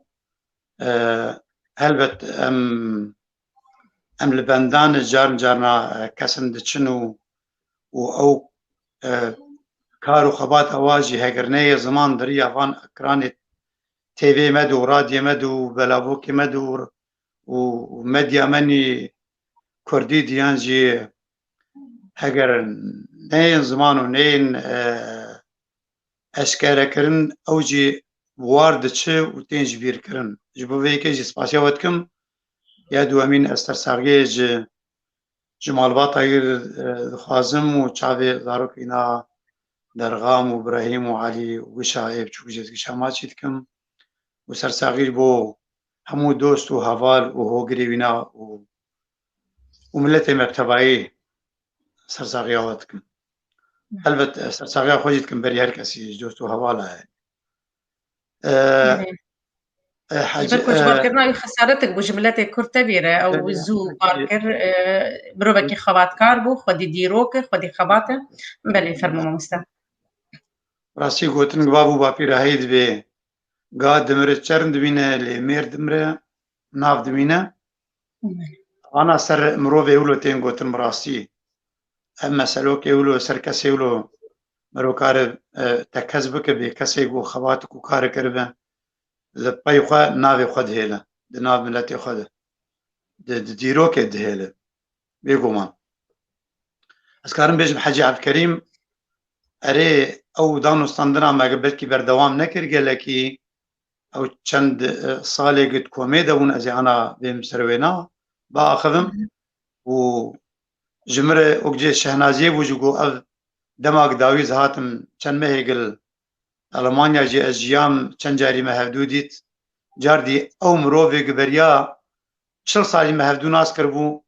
هلبت ام البندان جارنا كسن دچنو او كارو خبات اواجي هجرنيه زمان دريا فان اكران تي في مدو راديو مدو بلابوكي مدو ومديا مني كردي ديانجي هجر نين زمان ونين اشكال كرن اوجي وارد تشي وتنج بير كرن جبو فيكي جي سباسيا واتكم يا دو امين استر سارجيج جمال باطاير خازم وشافي زاروكينا درغام وابراهيم وعلي وشايب تشوجز شاماتشيتكم وسرساغير بو همو دوست وهافال وهو قريبنا وملتي مكتبعي سرساغياتكم البت سرساغيا خوجتكم بريار كسي دوست وهافال حاجة كوش باركرنا خسارتك بجملتك كرتبيرة أو زو باركر بروبكي خبات كاربو خدي ديروك خدي خباته بلي فرمو مستا راسي قوتن بابو بابير هيد بي قاد دمرة چرن دمينة لمير دمرة ناف دمينة أنا سر مروف يولو تين قوتن براسي أما سلوك يولو سر كسي يولو مرو كار تكذبك بي كسي يقو خباتك وكار كربه لباي خوا نافي خد هيلا دناف ملتي خد ديروك دهيلا بيقوما اسكارم بيجم حجي عبد الكريم اري او دانو ستاندنا ما قبلكي بردوام نكر قالكي او چند صالي قد كوميدا ون ازي انا بهم سروينا باخذم و جمره اوجي شهنازي وجو اف دماغ داويز هاتم چند مهيقل ألمانيا جي أجيام چند جاري مهفدوديت جاردي أو مروفي قبريا شل صالي مهفدو ناس كربو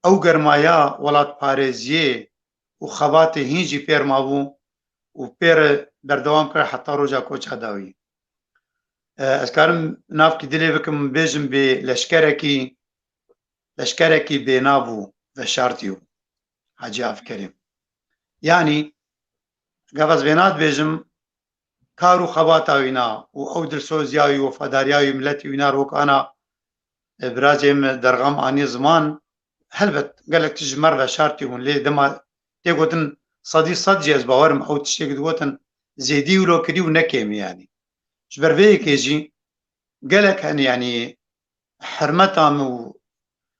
أو گرمايا ولات باريزيه وخباتي هينجي بير مابو وبير دردوام كر حتى روجا كوچ هداوي أسكارم نافكي دلي بكم بيجم بلشكركي بنابو وشارتيو حاجي عبد الكريم يعني قفز بينات بيجم كارو خباتا وينا او دلسوزياوي وفادارياوي ملتي وينا روك انا برازيم درغم اني زمان هلبت قالك تجمر وشارتي ون لي دما تيغوتن صدي جاز باورم او تشيك دوتن زيدي ولو كدي ونكيم يعني جبر فيك يجي قالك ان يعني حرمتهم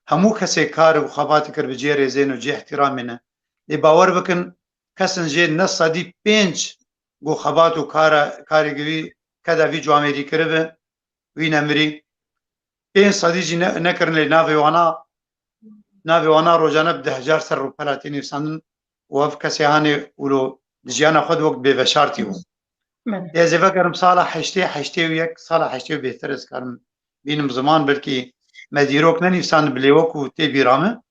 همو كسي كار وخباتي كر بجيري زين وجي احترامنا لي باور بكن كسن جي نص صدي بينج گو خبات و کارگری کدا وی جوامری کرده وی نمری این صدیجی نکرن لی ناوی وانا روزانه بده هزار سر رو پلاتینی سندن و اف کسی هانی ولو دجیانا خود وقت به وشارتی و يا زي فكرم صالح حشتي وياك صالح حشتي بيهترز كارم بينم زمان بلكي ما ديروك نني فسان بليوك وتبي رامه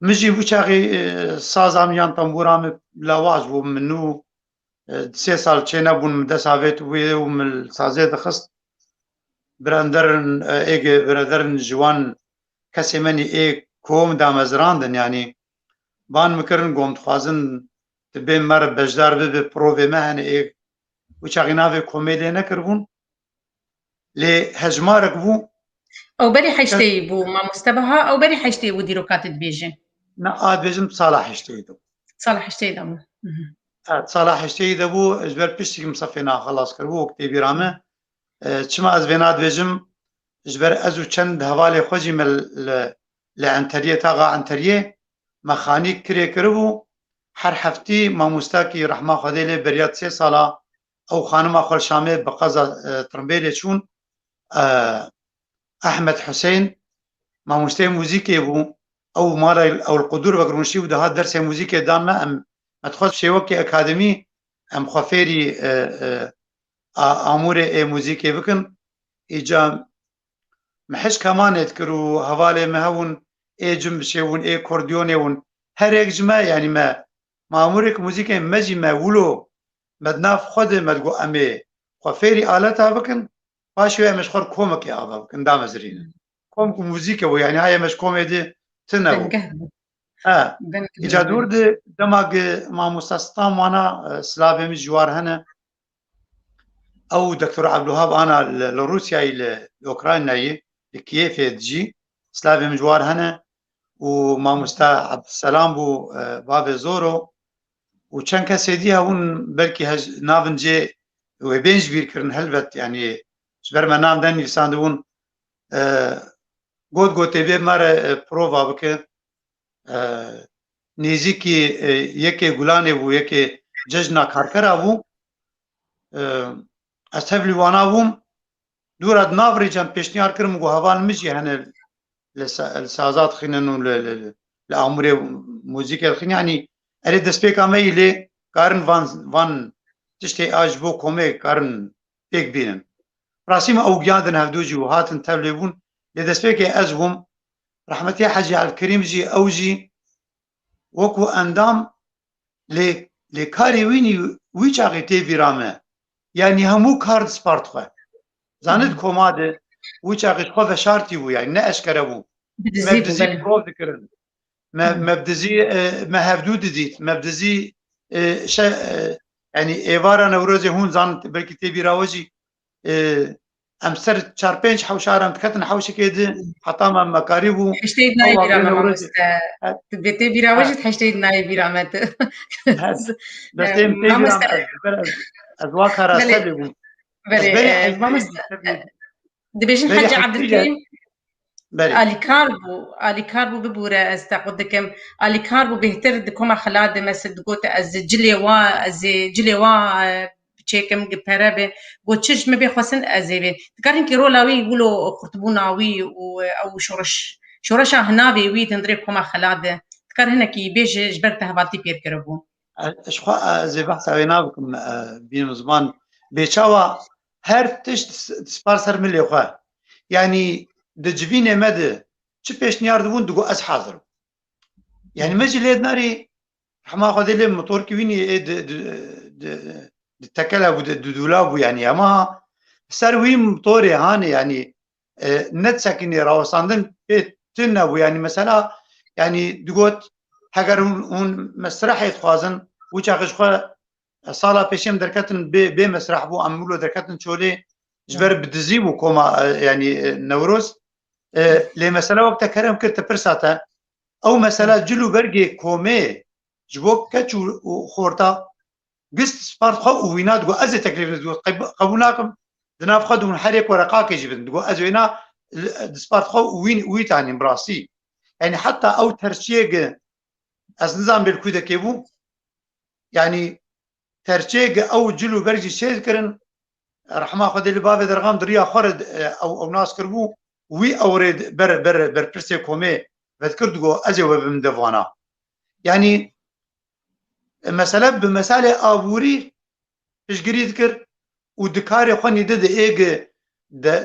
مجي بوشاغي سازام يان طنبورام لاواز ومنو 3 سال تشينا بون مدسافيت ومن سازي دخست براندرن ايج برادرن جوان كسيمني اي كوم دا مزراندن يعني بان مكرن قوم تخازن تبين مر بجدار بي بروفي مهن اي وشاغي نافي كوميدي نكربون لي هجمارك بو او بري حيشتي بو ما مستبها او بري حيشتي بو ديرو كاتت بيجي نقاد بيجن صالح يشتيدو صالح حيشتي دمو صالح يشتيدو بو اجبر بيشتي مصفينا خلاص كربو كتبي رامه چما از بينات بيجم اجبر ازو چند حوالي خوجي مل لعنتريه تاغا عنتريه مخاني كري كربو هر هفتي ما مستاكي رحمه خديله بريات 3 سالا او خانم اخل شامي بقزا ترمبيلي شون احمد حسين ما مستي موزيكي بو او مالا او القدور بقرمشي وده هاد درس موزيكي دانا ام ادخل شيوكي اكاديمي ام خفيري امور موزيكي بكن ايجا محش كمان يذكروا هوالي مهون اي جنبشيون اي كورديونيون هر اك جما يعني ما امورك موزيكي مجي ما ولو مدناف خود مدقو امي خفيري آلتها بكن باشوية مشخور كومك يا ابا بكن دام زرين كومك موزيكي ويعني هاي مش كوميدي تنو ايجا دورد دماغ ما مستستان وانا سلابي من جوار هنا او دكتور عبد الوهاب انا لروسيا لاوكرانيا لكييف تجي سلافي مجوار هنا وما مستا عبد السلام بو باب زورو وكان كسيدي هون بلكي هج نافن جي وبينج بير كرن هلبت يعني شبر ما نام دني ساندون god tebe mare prova bike niziki yeke gulane bu yeke cejna karkara bu استهبلي واناهم دورد نافري جم بيشنيار كرم جو هوان مجي هنا السازات خيننو لأمور موسيقى الخين يعني أريد دسبيكا ميلي كارن فان تشتي أجبو كومي كارن بيك بينن راسيم أو جادن هفدوجي وهاتن تبليبون لدسبيكا أزهم رحمتي حاجي على الكريم جي أوجي وكو أندام لكاري ويني ويشاغي تيفي رامه يعني همو كارد سبارت خواه زاند كوماده ويشاغي خواه شارتي بو يعني نه أشكره بو مبدزي بروف ذكرن مبدزي ما هفدود ديت مبدزي يعني ايوارا نوروزي هون زاند بلكي تيفي راوجي امسر 4-5 حوشارم تكتن حوشي كده حتى ما مكاريبو حشتيد ناي بيرامة ما مست تبتي بيراوجي تحشتيد ناي بيرامة بس ما مست ازواق راسبي بلي ما مست دبيجن حاجة عبد الكريم آلی کاربو ببوره از تقدکم آلی کاربو بهتر دکوما خلاد مثل دگوت از جلیوا چیکم گپره به گوچش مبی خواستن ازیبه تکارن که رولاوی ولو خطبوناوی او شورش هناوی وی تندری کما خلاده تکارن کی بیج جبرت هوالتی پیر کربون اشخوا زي بحث عينا بكم بين زمان بيشاوا هر تشت سبارسر ملي خو يعني دجبينه مد چه پیشنیار دون دگو از حاضر يعني مجي ليد ناري حما خد لي موتور كويني د تكلا ود دولاب يعني اما سروي موتوري هاني يعني نت ساكني راوساندن تنو يعني مثلا يعني دگوت هگر اون مسرح يتخازن وچاقش خو سالا پیشم درکتن به مسرح بو عملو درکتن چوله جبر بدزيبو كوما يعني نوروز لي مسألة وقت كرم كنت برساتا او مسألة جلو برجي كومي جبوك كتشو خورتا قست سبارت خو وينا دقو ازي تكليف دقو قبوناكم دناف خدو نحرك ورقاك يجبن دقو ازي وينا سبارت خو ويتاني براسي يعني حتى او ترشيق از نظام بالكودا كيبو يعني ترشيق او جلو برجي شيء كرن رحمه خد اللي باب درغام دريا خرد او ناس كربو وي اوريد بر برسي كومي بذكر دقو ازي وبم دفانا يعني مسألة بمسألة ابوري پشگیری دکر و دکاری خوانی ده ایگ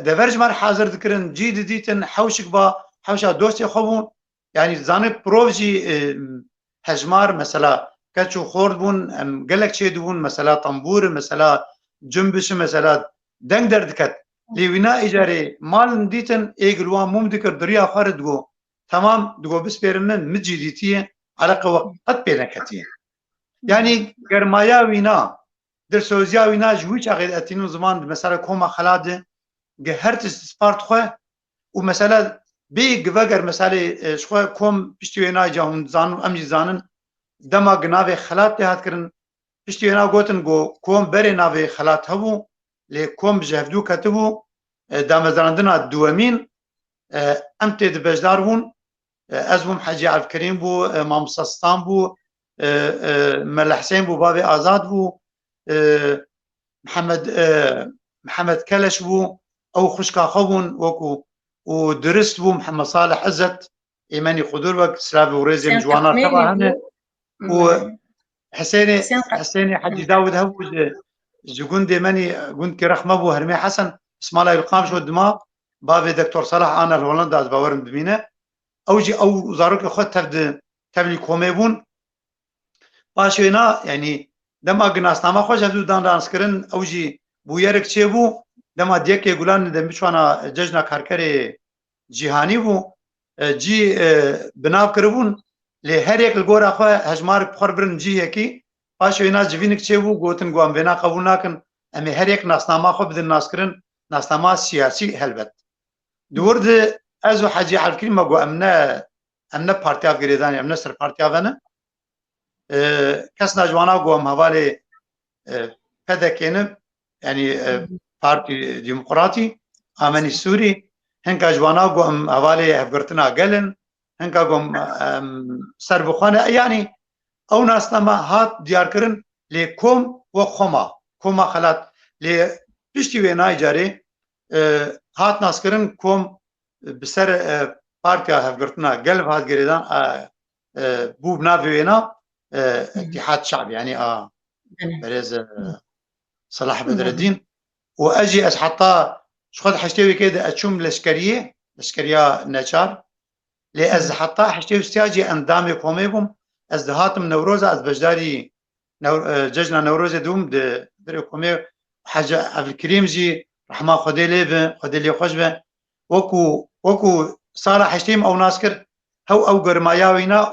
دورج مر حاضر دکرن جی دیتن حوشک با حوشا دوستی خوبون يعني زاني بروفجي هجمار مثلا كاتشو خورد بون ام قالك شي بون مثلا طنبور مثلا جنبش مثلا دنگ دردكت ليوينا ايجاري مال ديتن ايغلوا موم دكر دريا خرد جو تمام دغو بسبيرن مجيديتي على قوه قد بينكتي يعني گرمايا وينا در سوزيا وينا جويش اغيد اتينو زمان مثلا كوما خلاده جهرت سبارت خو ومثلا بيج وگر مثلا شخو كوم بشتوينا جاهم زانو امجي زانن دما جنابي خلات هات كرن بشتوينا گوتن گو كوم بري نابي خلات هبو لي كوم جهفدو كتبو دام زاندنا دوامين امتي دبجدار بون ازبم حاجي عبد الكريم بو مام سستان بو ملا حسين بو بابي آزاد بو محمد كلش بو او خشكا خبون وكو ودرست بو محمد صالح عزت ايماني خضور وقت سلافي وريزي جوانا طبعا حسيني حجي داود هو جوند ايماني قلت كي رحمه بو هرمي حسن اسم الله يلقام شو الدماغ بابي دكتور صلاح انا الهولندا از باورم ببينه اوجي او زاروك خد تبلي كومي بون باشينا يعني دما قناصنامه خوش هدو دانس كرن اوجي بو يرك تشيبو دما ديك يقولان دم بشوانا ججنا كاركري جهاني بو جي بناو كربون لهريك الغور اخو هجمارك بخور برن جي هيكي باشينا جوينك تشيبو غوتن غوام بنا قبولناكن امي هريك ناسنامه خو بدن ناس كرن ناسنامه سياسي هلبت دورد ازو حاجي على الكلمه جو امنا بارتيا غريداني امنا سر بارتيا فانا كسنا جوانا قوم حوالي فدكين يعني بارتي ديمقراطي امني السوري هنكا جوانا قوم حوالي هفقرتنا قلن هنكا قوم سربخانه يعني او ناس لما هات ديار كرن لكم وخما كوما خلات ل بيشتي ويناي جاري هات ناس كرن كوم بسر بارتيا هفقرتنا قلب هات قريدان بو بنافي وينا اتحاد شعبي يعني بريز صلاح بدر الدين واجي حتى شخد حشتوي كده اتشوم لشكريه نشار لي از حتى حشتوي استاجي اندامي كوميبم از دهاتم نوروز از بجداري ججنا نوروز دوم دري كومي حاجه عبد الكريم جي رحمه خدي لي خوش به وكو صالح حشتيم او ناسكر هو او گرماياوينا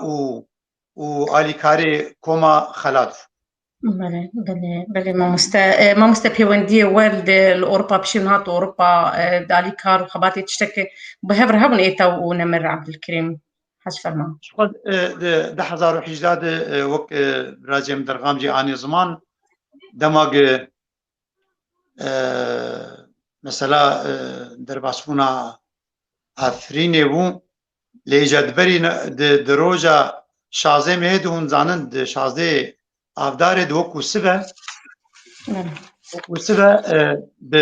وآلي كاري كوما خلاف بله ما مستپیوندی ورد الأوروبا بشين هات أوروبا دالي كار وخباتي تشتكي بهبر هبن إيتا ونمر عبد الكريم حاج فرمان شقد ده حزار وحجداد وك راجم درغام جي آني زمان دماغ مثلا درباسونا عفريني بو لإيجاد بري دروجا شازه مهد هون زانند شازه افدار دو وسبه ب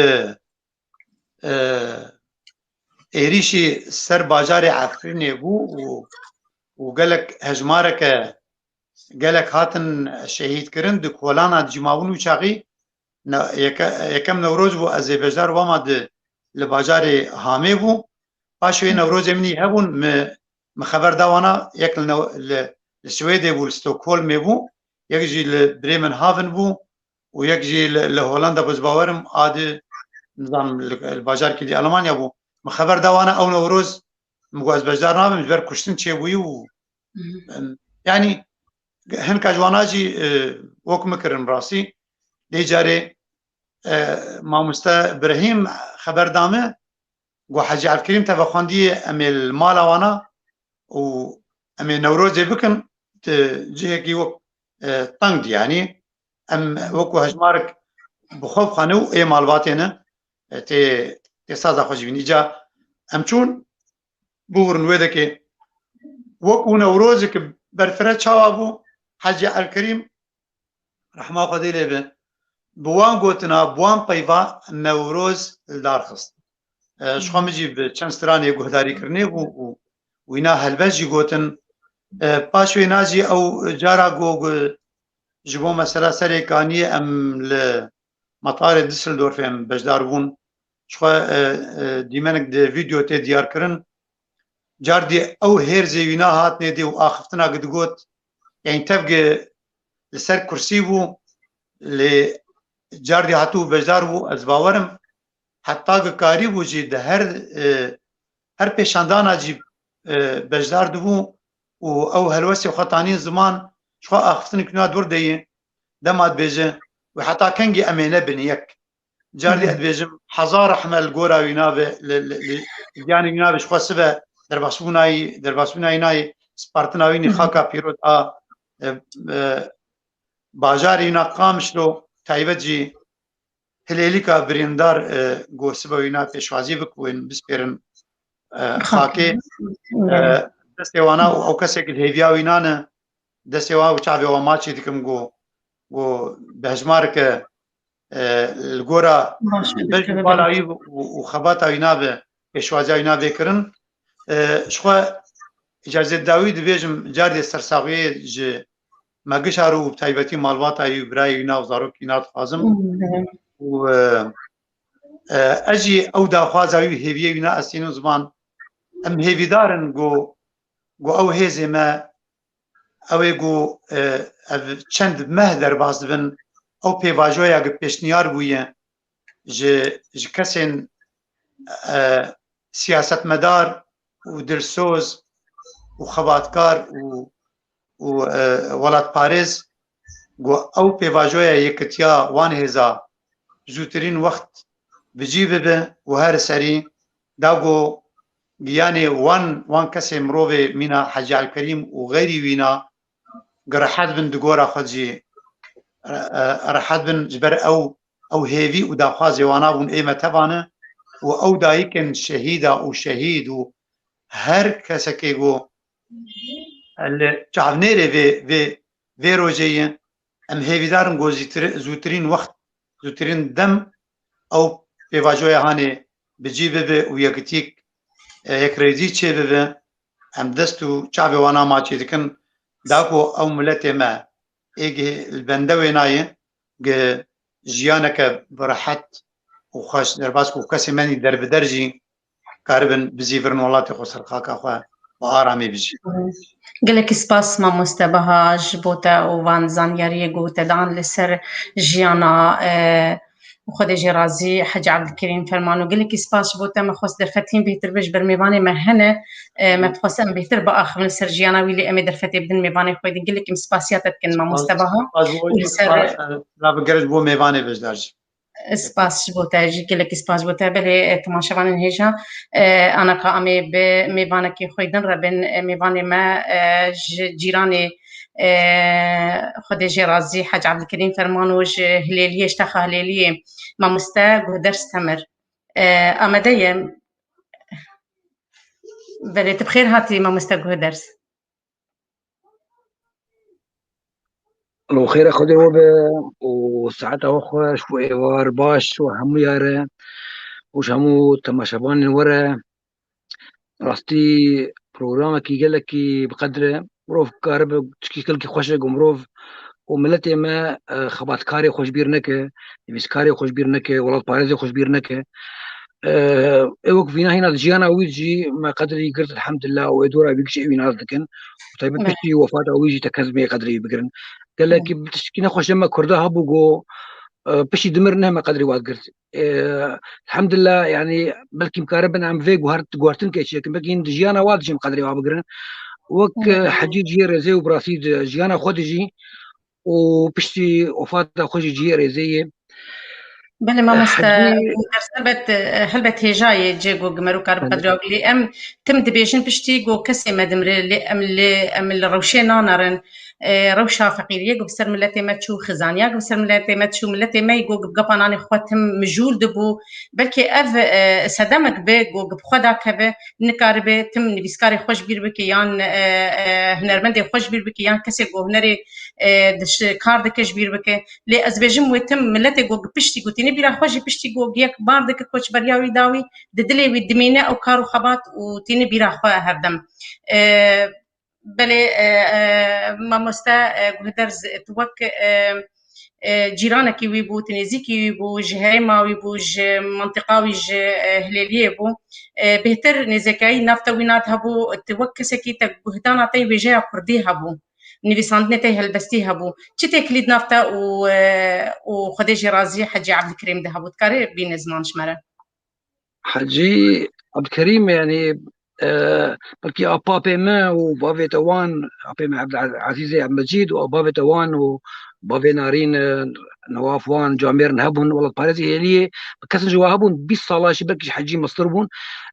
ایریشی سر بازار عفرینه بو و گلک هجمارک گلک هاتن شهید کرن د کولانا جماون وچاغي یکم نوروز بو از بازار و ما د لبازار هامه بو باشوی نوروز منی هبون مخبر داوانا یک السويدي بو ستوكهولم بو يجي لبريمن هافن بو ويجي لهولندا بزباورم عادي نظام الباجار كي دي المانيا بو مخبر دوانا او نوروز مغاز بازار نام جبر كشتن تشيبوي يعني هنكا جواناجي وك مكرن راسي دي جاري ما مستا ابراهيم خبر دامه جو حاجي عبد الكريم تفخاندي ام المال وانا و ام نوروز بكن جهكي وك طنق يعني ام وكو هجمارك بخوف خانو اي مالباتينا تي سازا خوشبيني جا ام چون بورن ويدكي وكو نوروزك برفرت شوابو حاجي الكريم رحمه قدي لبه بوان قوتنا بوان بيفا نوروز الدار خست شخو مجي بچند ستراني گهداري کرني وينا هلبجي قوتن پاشوی ناجی او جارا گو جبو مثلا سری کانی ام مطار ديسلدورف ام بجدار بون شخوا ديمانك دي فيديو تي ديار كرن جاردي او هيرزي وينا هات ندي واخفتنا قد قوت يعني تبقى لسر كرسي بو لجاردي هاتو بجدار بو از باورم حتى كاري بو جي ده هر پیشاندانا جي بجدار دبو و او هلوسي وخطانين زمان شخوا اخفتن كنا دور دي دمات بيجي وحتى كنجي امينه بنيك جاردي ادبيجم حزار حمل غورا وينابه يعني وينابه شخوا سبه درباسبوناي ناي سبارتناويني خاكا بيروت باجاري نا قامشلو تايبجي هليليكا بريندار غو سبه وينا بيشوازي بكوين بسبيرن خاكي دستيوانا او كسك الهيفيا وينانا دستيوا وشعبي وماتشي ديكم غو بهجمارك الغورا بالبالاي وخباتا وينابه بيشوازي وينابه كرن شخوا اجازه داوود بيجم جاردي سرساوي ج ماگشارو تايبتي مالواتا يبراي وينا وزارو كينات خازم و اجي او دا خوازاوي هيفيا وينا اسينو زمان ام هيفيدارن غو او هيزي ما او يقو چند مهدر بازبن او پیواجویا گ پیشنیار بویه ج کسین سیاست مدار و دلسوز و خباتکار و ولات پاريز گو او پیواجویا یکتیا وان هزا زوترین وقت بجيبه به و هر سری داغو يعني وان كسي مروفي مينا حاج الكريم وغيري وينا قرحات بن دقورا خدجي رحات بن جبر او هيفي وداخوازي وانا بون ايما تبانا او دايكن شهيدة او شهيد و هر كسكيغو اللي جعبنيري في روجي ام هيفي دارن جو زوترين وقت زوترين دم او بيواجويا هاني بجيبه ويكتيك يكريزي تشيبه ام دستو شعبي وانا ما تشيدكن داكو او ملتي ما ايجي البندوي ناي جيانك برحت وخاش درباسكو كسماني درب درجي كاربن بزيفرن والله خسر خاكا خوا وارامي بيجي قالك سباس ما مستبهاج بوتا وان زانياري قوتا دان لسر جيانا وخد جرازي حاج عبد الكريم فرمانو قال لك سباس بوتا ما خص درفتين بيتر بش برميباني ما هنا ما تخصم بيتر باخ من سرجيانا ويلي امي درفتي بدن ميباني خويد قال لك سباسياتك كن ما مستبها لا بقرج بو ميباني بش دارج سباس بوتا جي قال لك سباس بوتا بلي تماشا بان هيجا انا كامي بميبانك خويدن ربن ميباني ما جيراني خود جرازي حاج عبد الكريم فرمانوج هليليه اشتخى هليليه ما مستا درس تمر امديه بلي تبخير هاتي ما مستا درس لو خير خدي وساعتها اخو شوي وار باش وهمو ياره وش همو تماشبان ورا راستي برنامج كي قال لك بقدر مروف كارب تشكي كل كي خوش مروف وملتي ما خبات كاري خوش بير نكه بس كاري خوش بير نكه ولا باريزي خوش بير نكه اوك فينا هنا جيانا ويجي ما قدري قلت الحمد لله ويدورا بيكشي وين لكن طيب بيجي وفاته ويجي تكذبي قدري بقرن قال لك بتشكينا خوش لما كردها بوغو بشي دمرنا ما قدري واد قلت الحمد لله يعني بلكي مكاربن عم فيك وهرت غوارتن كيش لكن بكين جيانا واد شي قدري واد بقرن وك حجي جير زي وبراسيد جيانا خدجي وبشتي وفاته خوش جير زي بله ما مسترسبت هلبت هجاي جيجو جمرو كارب قدر لي ام تم دبيجن بشتي جو كسي مدمر لي ام الروشينا نارن روشا فقيريه بسر ملتي ما تشو خزانيا بسر ملتي ما تشو ملتي ما يجو بقباناني خواتم مجول دبو بلكي اف سدمك بيجو بخدا كبه نكاربه تم نبيسكاري خوش بير بكيان هنرمندي خوش بير بكيان كسي جو هنري دش كار دكش بير بك لي ازبيجم وتم ملتي جو بشتي قوتيني بيرا خوش بشتي جو جيك باردك كوتش برياوي داوي ددلي ودمينه او كارو خبات وتيني بيرا خو هردم بله ما مستا قدرز توك جيرانك ويبو تنزيكي ويبو جهيما ويبو منطقة ويج هلالية بو بهتر نزكاي نافتا وينات هبو توكسكي تبهتانا تي بجاء كردي هبو نيفيساندني تي هلبستي هبو تشتي كليد نافتا وخديجي رازي حجي عبد الكريم ده هبو تكاري بين زمان شمرة حجي عبد الكريم يعني بلكي أبابي ما وبافي توان أبي مع عبد العزيز عبد المجيد وبافي توان وبافي نارين نواف وان جامير نهبون والله بارزي هي كسن جوابون بالصلاة شبكش حجي مصدربون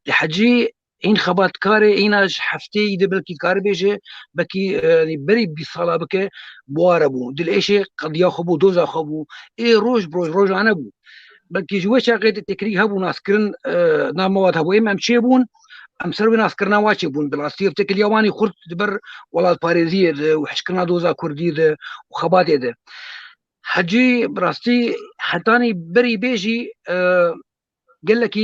لحجي این خبات کاری ایناش هفته ایده بلکی کار بیشه بکی يعني بري بالصلاة بك بواربو دل ایشه قد ياخبو دوزا خبو ای روج انا بو بلکی جوه شاقيت التكريك هبو ناس كرن ناموات هبو ام شيبون ام سروي ناس كرنا واشيبون بالعصير تك اليواني خرط دبر والله الباريزية وحشكرنا دوزا كردي وخبات ده حجي براستي حتاني بري بيجي قال لك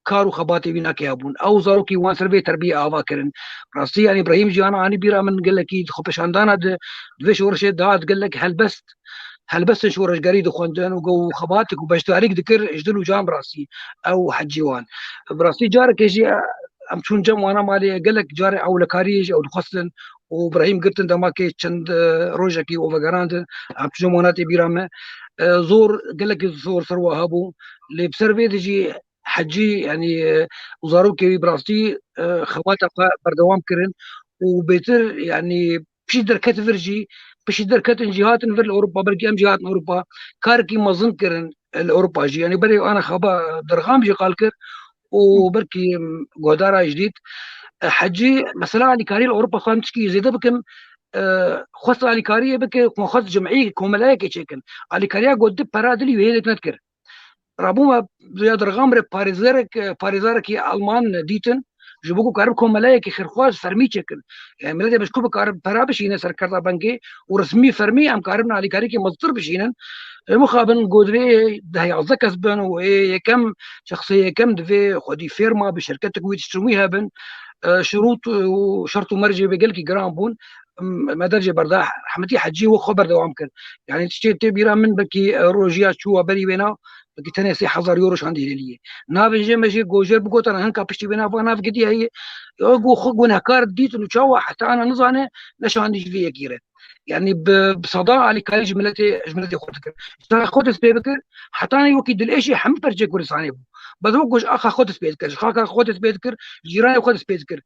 كارو خباتي بينا كيابون او زاروكي وان سربي تربيه اوا كرن راستي يعني ابراهيم جانا اني بيرا من قال لك خبش عندنا دفش ورشه داد قال لك هل بس شورش قريد خوندن وقو خباتك وباش تاريخ ذكر اجدلو جام راسي او حجيوان براسي جارك يجي ام شون جم وانا مالي قال لك جاري او لكاريج او خصن وابراهيم قلت دما كي چند روجكي اوفغراند ام شون موناتي بيرامه زور قال لك زور ثروه هابو اللي بسرفي تجي حجي يعني وزاروكي براستي خواتها بردوام كرن وبيتر يعني بشي دركات فرجي بشي دركات جهات نفر اوروبا بركي ام جهات اوروبا كاركي مظن كرن الاوروبا جي يعني بري انا خبا درغام جي قالكر وبركي غودارا جديد حجي مثلا على كاري اوروبا خامتشكي زيدا بكم خص على كاريه بك خص جمعيه كوملاك شكل على كاريا قد برادلي وهي تذكر رابوما زياد رغامر باريزارك المان ديتن جبوكو كارب كوملاك خرخواز فرمي شكل يعني ملادي بشكو كارب برابش هنا سركرتا بنكي ورسمي فرمي ام كاربنا على كاريكي مصدر بشينن مخابن قدري ده يعزك كسبن وكم شخصيه كم دفي خدي فيرما بشركتك ويتشترويها بن شروط وشرط مرجي بقلكي جرام بون مدرجة برداح رحمتي حجي وخبر دوام كان يعني تشتي تبيرا من بكي روجيا شو بري بينا بكي تاني سي 1000 يورو عندي ليه نافي جي ماشي جوجر بقول انا هنكا بشتي بينا فانا في قدي هي يقو خق وانا كار ديت وشوا حتى انا نزانه لاش عندي فيا كيره يعني بصداع على كاري جملتي خدك اشترى خد سبيبك حتى انا يوكيد الاشي حم برجي كورساني بدوقش اخا خد سبيبك خاكا خد سبيبك جيراني خد سبيبك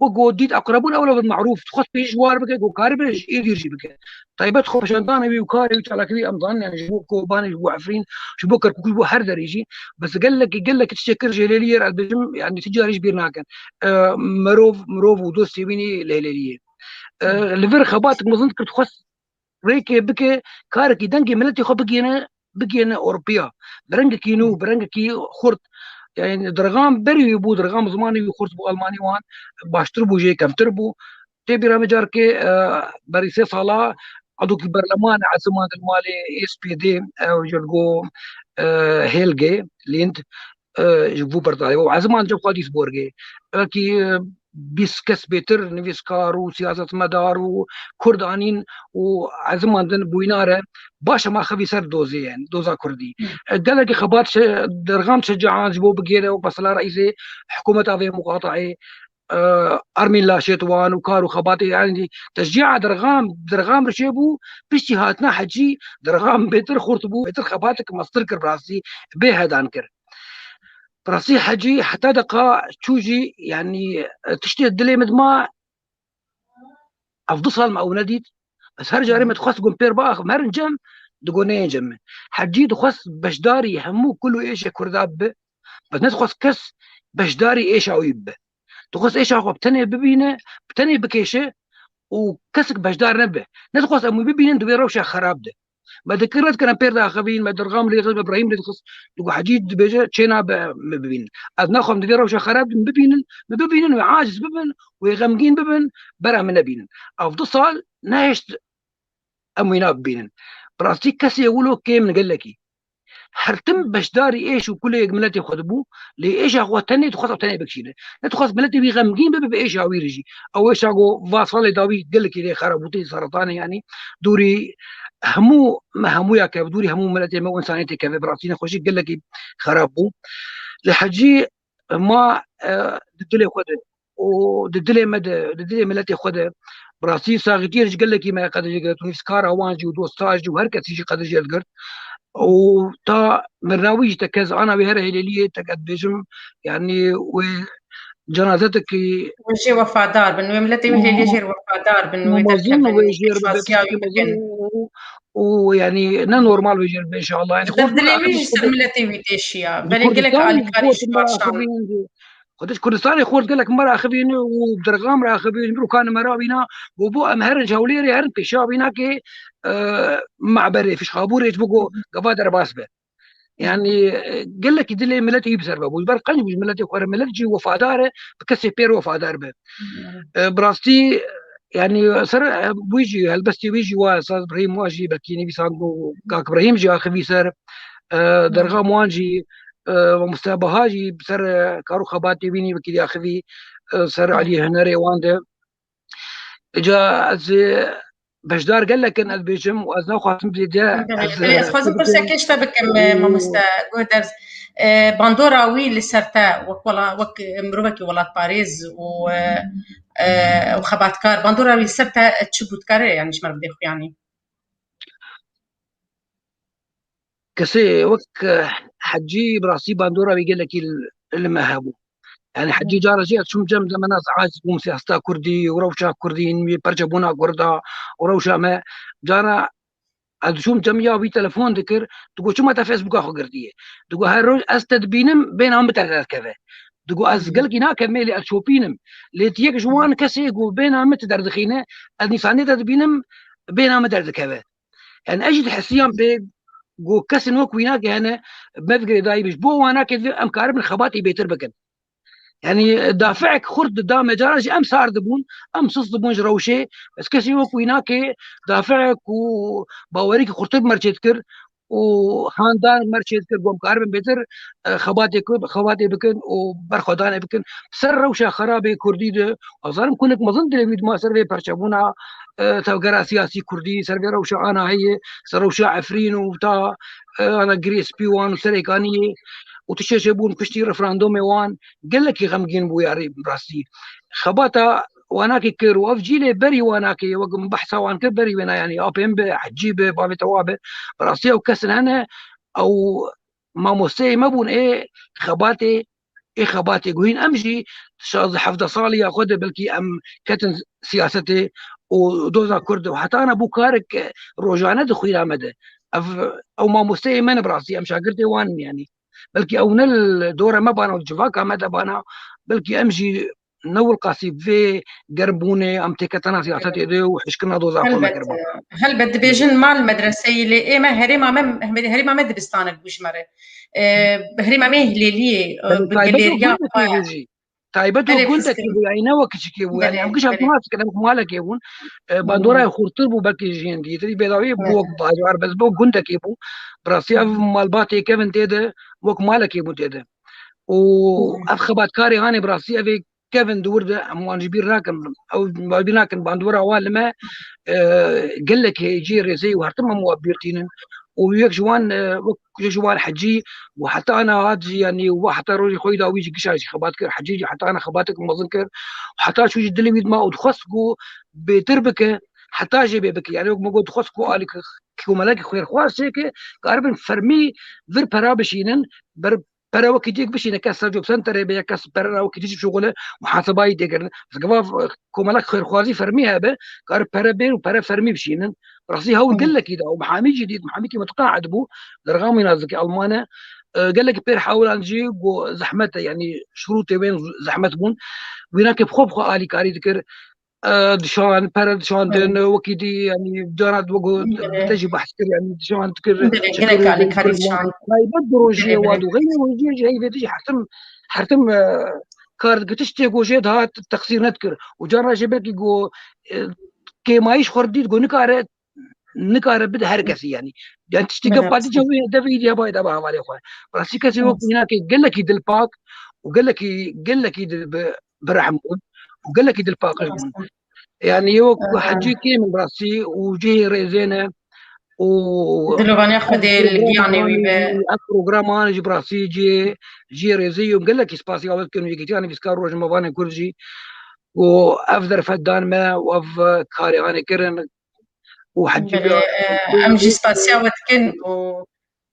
وجوديت اقربون اولى بالمعروف تخص بيج وار بك وكاربش يدير جي بك طيب تخو شنطانه بي وكاري وتعالى كذي امضان يعني جبوك كوباني جبو عفرين جبوك كوكو حردر يجي بس قال لك تشكر جليليه البجم يعني تجاري بيرنا كان مروف ودوس يبيني ليليه لفر خباتك مظن كنت تخص ريك بك كاركي دنجي ملتي خو بقينا اوروبيا برنج كينو برنج كي خرط يعني درغام بري يبو درغام زماني يخرج بو الماني وان باشتر بو جي كم تربو تبي رامجار كي بري سي صلاة عضو البرلمان على زمان المالي اس بي دي او جرجو هيلجي ليند جبو برتالي وعزمان جب قاديس بورجي لكن بيس كسبتر نفيسكار وسياسة مدار وكردانين وعزمان دن بوينارة باشا ما خبي سر دوزي يعني دوزا كردي قال خبات درغام شجعان جبو بقيرة وبصلا رئيسي حكومة هذه مقاطعة أرمين لا شيطوان وكارو خباتي يعني تشجيع درغام رشيبو باشتهاتنا حجي درغام بيتر خرطبو بيتر خباتك مصدر كربراسي بيهدان كر براسي حجي حتى دقا تشوجي يعني تشتي الدلي مدما افضل او نديت بس هرجع ريمة تخص قنبير باخ مرنجم دقونين جم حجي تخص بشداري همو كله ايش كرداب بس نتخص كس بشداري ايش اويب تخص ايش اخو بتني بكيشه وكسك بشدار نبه نتخص امو ببينه دبي روشه خراب ده ما ذكرت كان بيردا خبين ما درغام لي غير ابراهيم اللي تخص لو حديد بيجا تشينا ببين ادناخم دبي روشه خراب ببين وعاجز ببن ويغمقين ببن برا من بين افضل صال نايشت اموينا ببين براستي كسي يقولوا كيم قال لك حرتم باش داري ايش وكل ملاتي خدبو لايش اخو تاني تخص تاني بكشيله تخص ملاتي بيغمقين بايش او يرجي او ايش اخو فاصل داوي قال لك لي خربوتي سرطان يعني دوري همو ما همو يا كبدوري همو ملتي ما انسانيتي كبد براسينا خوشي قال لك خرابو لحجي ما ددلي خد وددلي مد ددلي ملتي خد براسي صاغتير قال لك ما قد تونس كارا وانجي ودوستاج وهركت يجي قد يلقر وتا مرناويج تكز انا بهره هليليه تقد بجم يعني وجنازتك وجي وفادار بنو ملتي وهلي يجي وفادار بنو مظن ويجير شاسيا ويعني نا نورمال ويجير ان شاء الله يعني خوش بدلي ويجي سر ملتي ويديشيا بل قال لك على كاريش باشان خدش كردستاني خورد قال لك مرة خبين وبدرغام مرة خبين برو كان مرة بينا وبو امهر جوليري هرن بيشا بينا كي معبري فيش خابوري تبقوا قفادر باسبه يعني قال لك يدلي ملتي يبسر بابو يبر قنج بج ملتي خور ملتي وفاداره بكسي بير وفادار به براستي يعني سر بيجي هلبستي بيجي واستاذ ابراهيم واجي بكيني بيسانو كاك ابراهيم جي اخي سر درغام وانجي مستابهاجي بسر كارو خباتي بيني بكي اخذي سر علي هنري وانده جا از بشدار قال لك ان بيجم وازنا خاطم بدا از خوازم برسا كيش تبكم ما مستا قدرز باندورا وي لسرتا وك مروبكي ولات باريس وخباتكار باندورا وي سرتا تشبوت كاري يعني مش مربدي يعني كسي وك حجي براسي باندورا بيقول لك اللي هابو يعني حجي جارة جيت شو جم زمان عايز بوم سياستا كردي وروشا كردين برجبونا كردا وروشا ما جارة شوم جميع بي تلفون ذكر تقول شو ما فيسبوك اخو قرديه تقول هاي استد بينم بينهم بتعرف كذا تقول از قال كنا كملي اشوبينم ليتيك جوان كسي يقول بينهم متدردخينه النساني بينم بينهم متدرد كذا يعني اجي تحسيان بي جو كسن وكويناك انا ما بقدر دايبش بو وانا كذا ام كارب الخباتي بيتر بكن يعني دافعك خرد دام جارج ام صار دبون ام صص دبون جروشي بس كسي وكويناك دافعك وباوريك خرطب مرشد كر وخاندان مرشد كر قوم كارب بيتر خواتي بكن وبرخدان بكن سر روشا خرابي كردي ده اظن كلك مظن دلويد ما سر برشبونا توقرا سياسي كردي سر روشا انا هي سر روشا عفرين وتا انا جريس بيوان وسريكانيه وتشجبون بشتي رفراندوم وان قال لك غمجين بو ياري براسي خباتا واناكي كير وافجيلي بري واناكي وقم بحثا وان بري وينا يعني ابين حجيبه بابي توابه براسي وكسن انا او ما موسي ما بون ايه خباتي ايه خباتي قوين امجي شاذ حفظ صالي ياخذ بلكي ام كتن سياستي ودوزا كرد وحتى انا بوكارك روجانا دخيل مدى او ما موسي من براسي ام شاقرتي وان يعني بلكي او نل دوره ما بانا جواكا ما بانا بلكي امشي نول قاسي في قربوني ام تكتنا سياسات دي وحشكنا دوزا قوم قربون هل بد بيجن مال المدرسه اللي ايه ما هريما ما دبستانك بوشمره هريما ما هليليه بالجاليريا تايبتو كنت كيبو يعني نوا كيبو يعني ام كش اطماس كلام مالك يبون باندورا خرطبو بلكي جين دي تري بيداوي بوك باجوار بس بو كنت كيبو براسي مال باتي كيفن تيدا وك مالك يبو تيدا وافخبات كاري هاني براسي افي كيفن دورده اموان جبير راكن او بيناكن باندورا والما قال لك يجي ريزي وهرتم موابيرتين وياك جوان حجي وحتى انا هادجي يعني وحتى روجي خويدا ويجي قشاش خباتك حجيجي حتى انا خباتك مظنكر وحتى شو جدلي بيد ما ودخسكو بتربك حتى جيبي بك يعني ما قلت خسكو عليك كو ملاك خير خواص هيك قاربن فرمي فير برابشينن برا وكيديك باش ينكسر جوب سنتر بيا كاس برا وكيديك شغله محاسبه يدير فقوا كومالك خير خوازي فرميها به قال برا بين وبرا فرمي بشينن راسي هو قال لك كده ومحامي جديد محامي كي متقاعد بو درغام ينازك المانه قال لك بير حاول انجي زحمته يعني شروطي وين زحمت بون وينك بخوب الي كاري ذكر دشان برد شان دين وكيدي يعني جانت وقو تجي بحث يعني دشان تكر شكل على كاريشان ما يبدروا جي وادو غير وجي جاي بيجي حرتم كارد قتشتي جو جيد هات التقصير نذكر وجانا جبك يقو كي ما يش خردي تقول نكاره بده هركسي يعني تشتي قبل تجي ده فيديو باي ده بقى عليه اخوان راسي كسي هناك قال لك يدل باك وقال لك يدل برحمون وقال لك يدل باك يعني يو حجي كي من راسي وجي ريزينه و دلوقتي خدي الجياني البروغرام انا جبراسي جي ريزي وقال لك سباسي اول كانوا يجي بيسكار روج مباني كلجي وافذر فدان ما واف كاري انا كرن وحجي ام جي سباسيا وتكن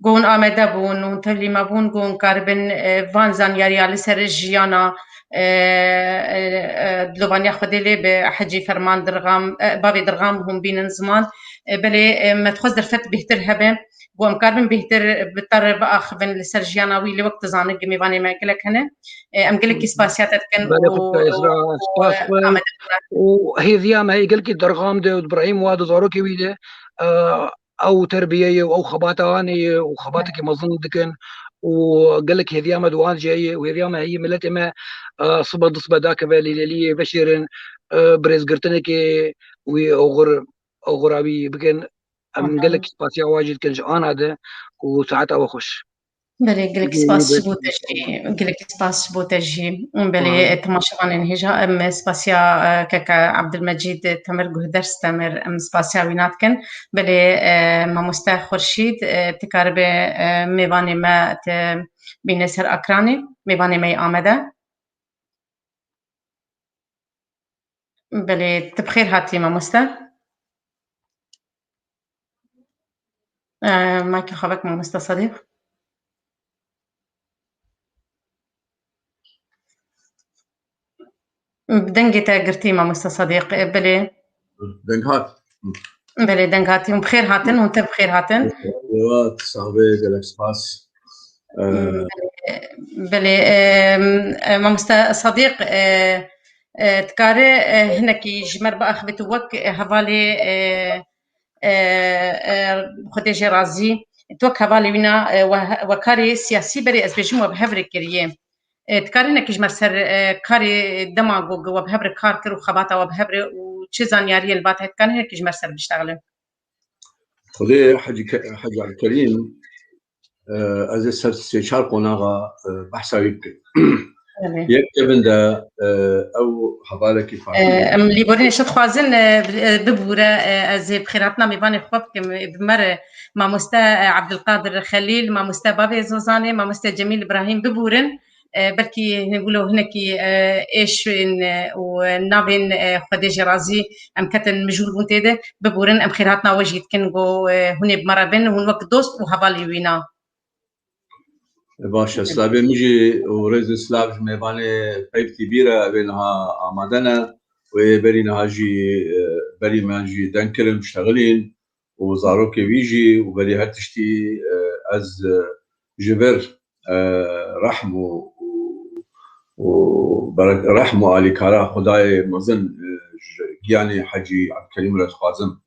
قون آمده بون و تلی ما بون قون کاربن وانزان یاریا لسر جیانا دلوانیا خودلی به حجی فرمان درغام بابی درغام هم بینن زمان بله متخوز درفت بهتر هبه قوم كاربن بهتر بتر بأخ بن لسرجيانا وي لوقت زانق ميواني ما قلك هنا ام قلك سباسيات كان وهي ذيما هي قلك درغام ده ابراهيم واد زاروكي ويده او تربيه او خباتاني وخباتك مظن دكن وقال لك هذيا ما دوان جاي وهذيا ما هي ملت ما صبد صبداك بالليليه بشير بريز قرتنكي وغرابي بكن ام قال لك سباسيا واجد كنج انا هذا وساعتها وخش بله قلك سباس بوتجي قلك سباس بوتجي بله تماشان انهجا ام سباسيا كاكا عبد المجيد تمر درس تمر ام سباسيا ويناتكن بله ما مستا خورشيد تكارب ميواني ما بينسر اكراني ميواني ما آمده بله تبخير هاتي ما مستا مايك خبك ما مستا صديق بدنجتا قرتي ما مستا صديق بلي دنجات بلي دنجاتي بخير هاتن وانت بخير هاتن وات صاحبي جالكس باس بلي ما مستا صديق تكاري هناكي جمر باخ بتوك هفالي خديجي رازي توك هفالي وينا وكاري سياسي بري اسبيجمو بهفري كريه تكارينا كيجمر سر كاري دماغوغ وبهبر كار كرو خباطه وبهبر وتشزان ياري البات كان هيك كيجمر سر بيشتغل خدي حاج عبد الكريم از سر استشار قناغه بحث يمكن يكتب ده او حبالك كيف ام ليبورين شت خوازن ببوره از بخيراتنا ميباني خوب بمر ما مستا عبد القادر خليل ما مستا بابي زوزاني ما مستا جميل ابراهيم ببورن بركي نقولوا هناكي ايش ونابين خديجه رازي ام كتن مجهول بونتيده ببورن ام خيراتنا وجهت كنغو هنا بمربن هون وقت دوست وهبالي وينا باشا سلابي ميجي ورز سلاب ميباني بيبتي بيرا بينها آمادنا وبرينا هاجي بري ماجي دنكرن مشتغلين وزاروكي ويجي وبري هرتشتي از جبر رحمه وبرك رحمه علي كارا خداي مزن يعني حجي عبد الكريم رخوازم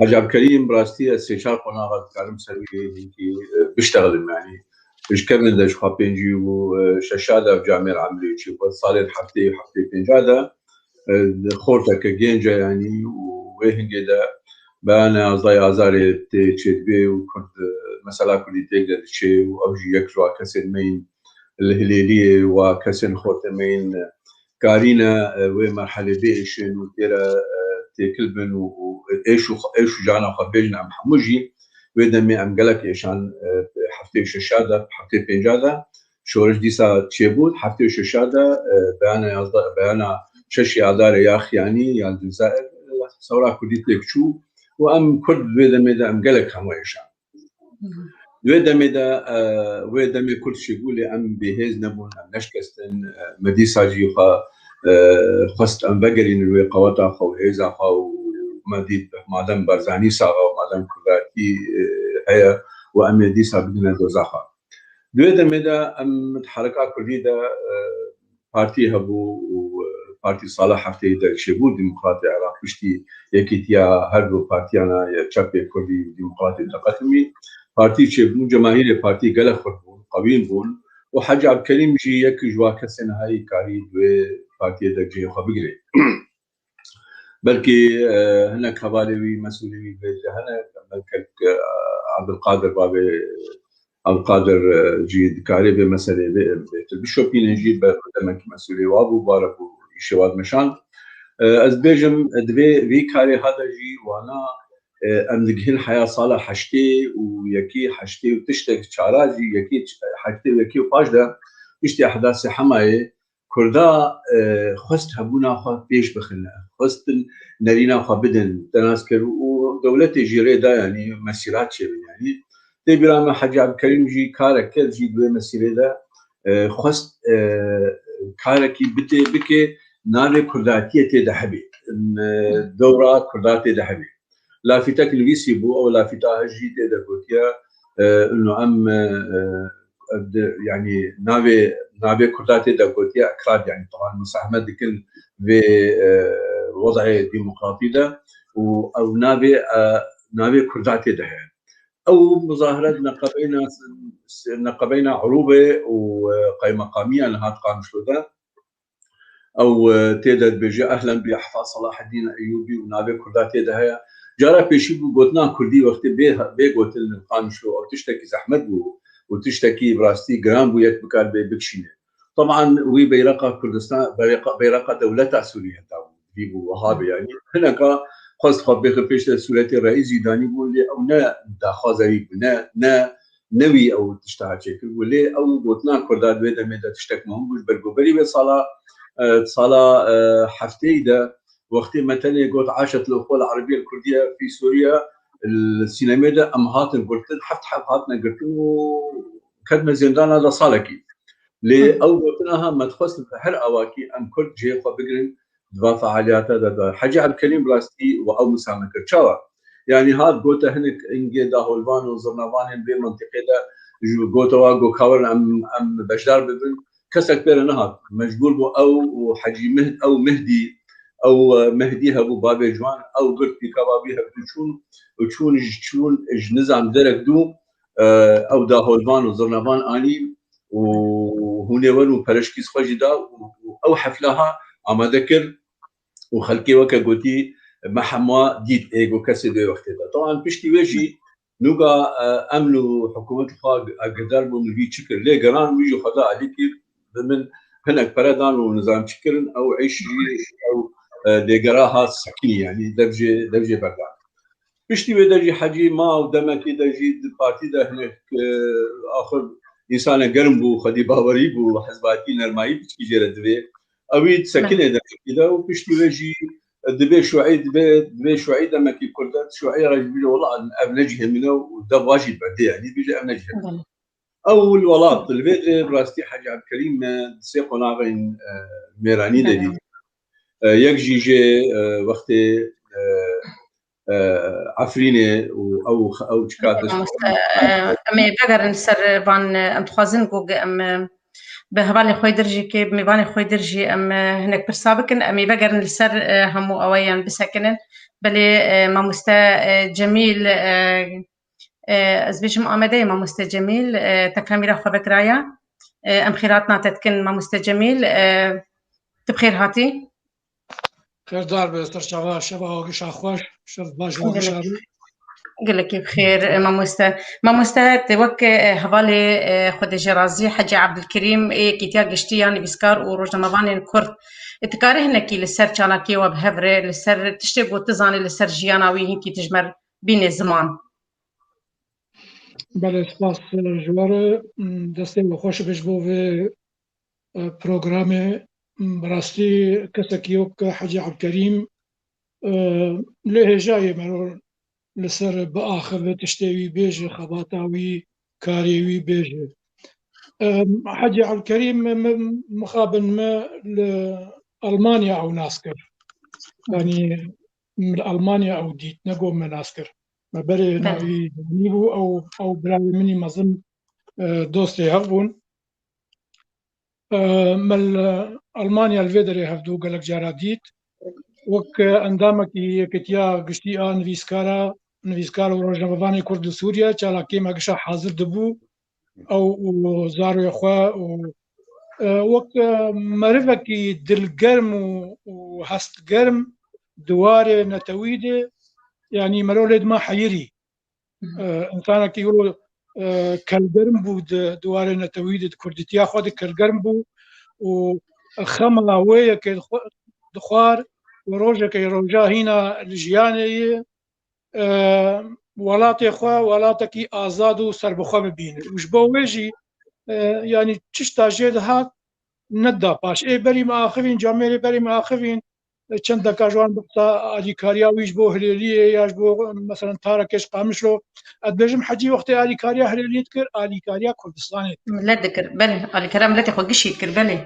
حجي عبد الكريم براستي استشار قناغه كلام سوي بيشتغل يعني ايش كمل ده شو بينجي وششاده في جامعه العمليه وصار حفتي بينجاده خورتك جينجا يعني وين كده بانا زي ازاري تشبي وكنت مثلا كل تقدر شيء وابجي يكجوا كسن مين الهليليه وكسن خورتمين كارينا ومرحله بيشن وترى تكلبن وايش جانا خبيجنا ام حموجي ودمي ام قالك عشان حفتي ششاده حفتي بينجاده شورج ديسا تشيبود حفتي ششاده بانا ششي ادار يا اخي يعني الجزائر صورا كليت لك شو وام كل ودمي ام قالك هم عشان ودمي كل شيء يقول ام بهز نبون نشكستن مدي ساجي خست ام بقرين الوقوات خو هيزا خو مدي مادام برزاني صاغه ومادام كراتي هي وام دي سابدنا دوزاخا ودمي ام متحركه كليده بارتي هبو بارتي صالح حفتي دا شبود ديمقراطي عراق بشتي يكيتيا هربو بارتي انا يا تشابي كردي ديمقراطي تقدمي بارتي شبون جماهير بارتي قال خربون قويين بون وحاج عبد الكريم جي يك جوا كسن هاي كاري دو بارتي دا جي خبيري بلكي هنا كبالوي مسؤولي هنا بلكك عبد القادر بابي عبد القادر جي كاري بمساله بيت البشوبين جي بدمك مسؤولي وابو بارك شواد مشان از بيجم دبي في كاري هذا جي وانا ام دقهن حياه صالح حشتي ويكي حشتي وتشتك شاراجي يكي حشتي ويكي وفاجدا اشتي احداث حمايه كردا خست هبونا خو بيش بخلنا خست نرينا خو بدن تناسكر ودولتي جيري دا يعني مسيرات شي يعني تبي ما حاج عبد الكريم جي كارك جي دو مسيره دا خست كاركي بكي نالي كرداتيه تدحبي دوره كرداتي دحبي لافتك الفيسي بو او لافتها جي تقدر قلتيا انه ام يعني نافي كرداتي تقدر قلتيا اكراد يعني طبعا مساهمه كل في وضع ديمقراطي ده او نافي كرداتي ده او مظاهرات نقبينا عروبه وقيمقاميه لها قام شو ده او تقدر بيجي اهلا باحفاد صلاح الدين الايوبي ونافي كرداتي ده جارا بيشي قوتنا كردي وقت بي قوت القام شو او تشتكي زحمت بو وتشتكي براستي جرام بو يك بكار بكشينه طبعا وي بيرقه كردستان بيرقه دولتها سوريا تاو بيبو وهابي يعني هناك خاص خبيخ بيش سوريتي الرئيسي داني بقول لي او نا داخازري نا نوي او تشتاع شكل ولا او قوتنا كردات بيدا ميدا تشتك مهم بوش برقوبري بصالة حفتي ده وقت مثلا قلت عاشت الاخوه العربيه الكرديه في سوريا السينما ده ام هاتن قلت حفت هاتنا قلت له كدنا زندان هذا صالكي لي او قلتناها ما تخص بحر اواكي ام كرد جي خو بقرن دفاع فعاليات هذا حاجه عبد الكريم بلاستي او مسامه كرتشاوا يعني هاد قوتا هنك انجي دا هولفان وزرنافان بمنطقه ده جو قوتا واغو كاور ام بشدار ببن كسك بير نهار مجبور بو او حجي مهد او مهدي او مهدي ابو بابي جوان او قلت في كبابي وشون نظام درك دو او دا هولفان وزرنافان اني وهنا ونو برشكيس خجدا او حفلها اما ذكر وخلكي وكا قلتي محموا ديت ايجو كاسي دو وقت طبعا بشتي ويجي نوغا امنوا حكومه الخاق اقدر من في شكل لي قران ويجوا خدا عليك من هناك بردان ونظام شكرن او عيش او لقراها سكني يعني درجه بردان بشتي ودرجي حجي ما ودمكي درجي بارتي ده هناك اخر انسان قرنبو خدي باوريبو حزباتي نرماي بتجي جرى دبي اويد سكنه ده كده وبشتي وجي دبي شوعي شوعي دمكي كردات شوعي راجل والله ابنجه منه وده واجد بعد يعني بيجي ابنجه او الولاد البيت براستي حاج عبد الكريم سيقو ناغين ميراني دي يكجي جي وقت عفرينه او تشكات امي بغر نسر بان ام تخوازن جوج ام بهبالي خوي درجي كي ميباني خوي درجي ام هناك برسابكن امي بغر نسر همو اويان بسكنن بلي ما مستا جميل ازبيش مؤامده ما مستا جميل تكاميرا خو بكرايا ام خيراتنا تتكن ما مستا جميل تبخير هاتي خير دار بستر شبا وقش خوش شرف باش وقشاري قال لك بخير ما مستهت وك هبالي خد جرازي حاج عبد الكريم كيتيا قشتي يعني بسكار وروجنمبان كرد اتكاره هنكي لسر چالاكي وبهفره لسر تشتبو تزاني لسر جياناوي هنكي تجمر بين الزمان بله سپاس جوار دسته خوش بش بو في برنامه براستی کسی وک حاج عبد الكريم له جای مرور لسر بآخر تشتوي بيجي خباطاوي كاريوي بيجي حاج عبد الكريم مخابن ما لألمانيا أو ناسكر يعني من ألمانيا أو ديت نقوم من ناسكر ما بري نوعي نيبو أو براوي مني مظن دوستي هربون من ألمانيا الفيدري هفدو قالك جاراديت وك اندامك كتيا قشتي نفيسكارا وروجنمباني كرد سوريا چالا كيما قشا حاضر دبو او زارو يخوا وك مرفكي دلقرم وهست قرم دوار نتويد يعني مرولد ما حيري انسانك يقولوا كالقرم بو دوار نتويد كردتيا خود كالقرم بو وخملا ويا دخوار وروجا كي روجا هنا الجياني وڵاتی خوا وڵاتێکی ئازاد و سربەخوا ببینێت وش بۆ وێژی ینی چشتا ژێ دەهات نەدا پاش ئێ بەری ماخەوین جامێری بەری ماخەوین چەند دەکژوان بقتا ئالیکاریاویش بۆ هلێلیە یاش بۆ مەسەرەن تارەکەش قامشلۆ ئەدبێژم حەجی وەختی ئالیکاریا هلێلیت کرد ئالیکاریا کوردستانێت لا ذكر بله الكلام التي خو قشيت كر بله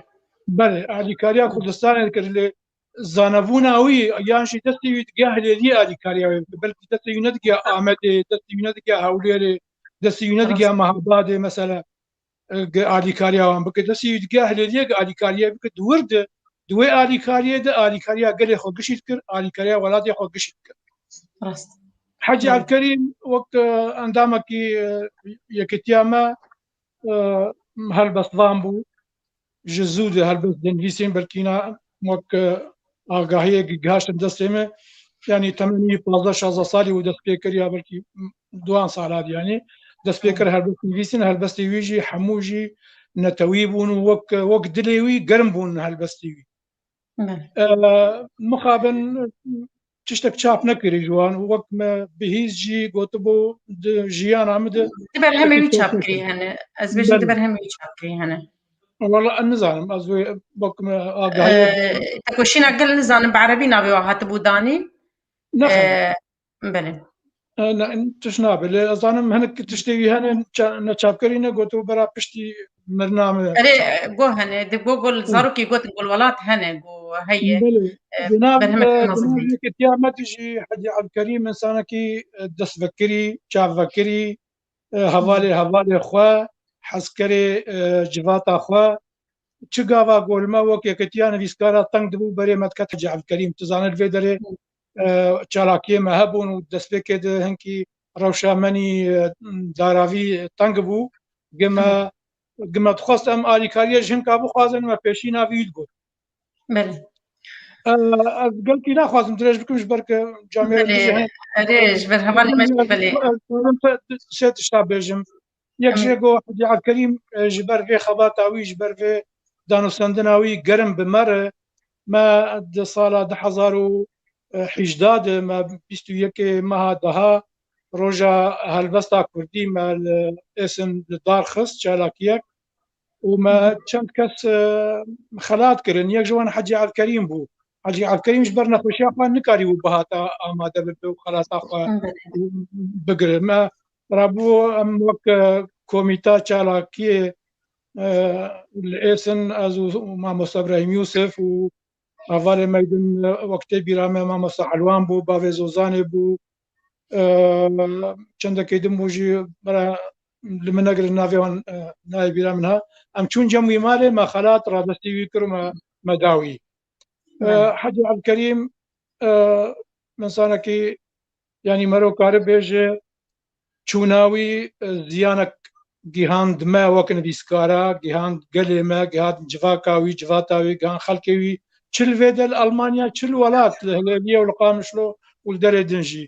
بەێ ئالیکاریا کوردستانێت کرد لێ زانەبووناوی یانشی دەستی دگا هلێلی ئالیکاریاوی بەلکی دەستی نەدگیا ئامەدێ دەستی نەدگیا هەولێرێ دەستی نەدگیا مەهابادێ مەسەلە ئالیکاریاوان بکە دەستی دگا هلێلیەک ئالیکاریا بکە دووردە دوێ ئالیکاریێدە ئالیکاریا گەلێ خۆ گشت کرد ئالیکاریا وڵاتی خۆ گشت کرد حەجی عەبدولکەریم وەک ئەندامێکی یەکێتیامە هەڵبەستوان بوو ji zû de helbest denivîsên berkîna wek agahiyekî gihiştin destê me yanî temenî 15-16 salî û dest pê kiriya belkî 2 salat yanî dest pê kir helbest nivîsîn helbestê wî jî hemû jî netewî bûn û wek dilê wî germ bûn helbestê wî mixabin tiştek çap nekirî ji wan wek me bihîz jî gotibû di jiyana me de تبر هم وی چاپ کری هنه از بيجي تبر هم وی چاپ کری هنه والله نزانم از وك آگاهی تكوشين أقل نزانم بعربي نابي واحد بوداني بله تشنابه لي أظنم هنك تشتوي هنا نشابكرينا قلتو برا بشتي برنامج أري جو هنا دبو قول زاروكي قلت قول ولات هنا جو هي جناب كتير ما تجي حجي عبد الكريم إنسانكي دس فكري شاف فكري هوالي خوا حسكري جواتا خوا چگاوا گولما وک یکتیان ویسکارا تنگ دبو بری مدکت حجی عبدالکریم تزانر ویدره چالاکی مهبون و دسپیک ده هنکی روشامنی داراوی تنگ بو گما تخواست ام آلیکاریه جن کابو خوازن و پیشینا وید گو بله از گلکی نخوازم درش بکمش برک جامعه بله ریش بر حوالی مجد بله سيت شتا بيجم يكشي جو حجي عبد الكريم جبر في خباتاوي جبر في دانو سندناوي قرم بمره ما د صاله د حزارو حجداد ما بيستو يكي ما دها روجا هلبستا كردي ما اسم دار خص شالاكيك وما كانت كاس خلات كرن يك جوان حجي عبد الكريم بو حجي عبد الكريم جبرنا خوشي اخوان نكاري وبهاتا اماده بو خلاص اخوا بقر ما رابو ام وك كوميتا شالاكي الاسن ازو مامو ابراهيم يوسف و اول ميدن وقت بيرامه مامو حلوان بو باوزو زاني بو چند كيدم موجي برا لمن نقل النافيون ناي بيرامنها ام چون جموي مالي ما خلات رادستي ويكر مداوي حجي عبد الكريم من سانكي يعني مرو كارب بيجي چوناوي زيانك گیهاند ما وکن بیسکارا گیهاند گلی ما گیهاند جواکاوی جواتاوی گیهاند خلکوی چل ویدل آلمانیا چل ولات لهلیه والقامشلو والدر دنجی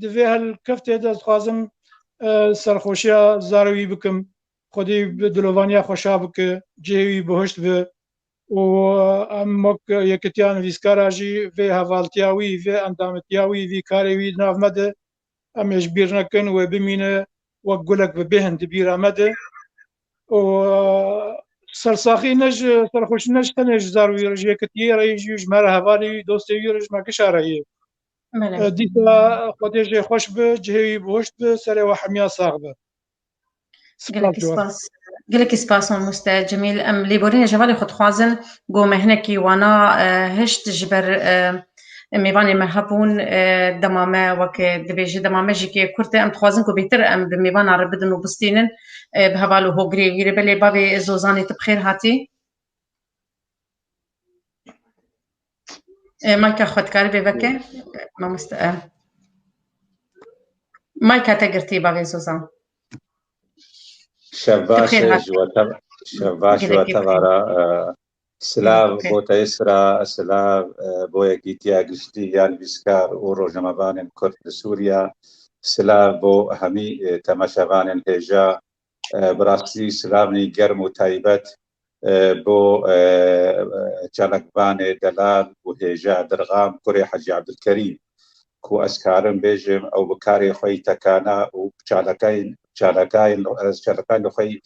دوی هالکفته دست خوازم سرخوشیا زاروی بکم خودی دلوانیا خوشا بک جیوی بهشت به و امک یکتیان بیسکارا جی و حوالتیاوی و اندامتیاوی و کاروی ناف مده امش بيرنكن وبمينه وقولك ببهن دبير مده و سرساخي نج سرخوش نج تنج زاروي رجي كتير يجي جمر هوالي دوستي يرج ما كشاري ديتا خديجه خوش بجهي بوشت سر وحميا صاغبه قلك سباس مستعد جميل ام ليبورين جوالي خد خوازن قو مهنكي وانا هشت جبر میوان مهبون دمامه وک دبیج دمامه جی کرد ام خوازن کو بهتر ام به میوان عرب بدن و بستینن به حوالو هوگری غیر بلی باب زوزانی تبخیر هاتی مایکا خودکار به وکه ما مست مایکا تگرتی باب زوزان شباش وتبارا سلاف بۆ تەیسرا سلاف بۆ یەکیتیا گشتییان بیسکار و ڕۆژنەمەبانên کورد لە سووریا سلاف بۆ هەمی تەماشەبانên هێژا بڕاستی سلافنی گەرم و تایبەت بۆ چالاکبانێ دەلال و هێژا دەرغام کوڕی حەجی عەبدولکەریم كو أسكارم بيجم أو بكاري خوي تكانا وشالكاين خوي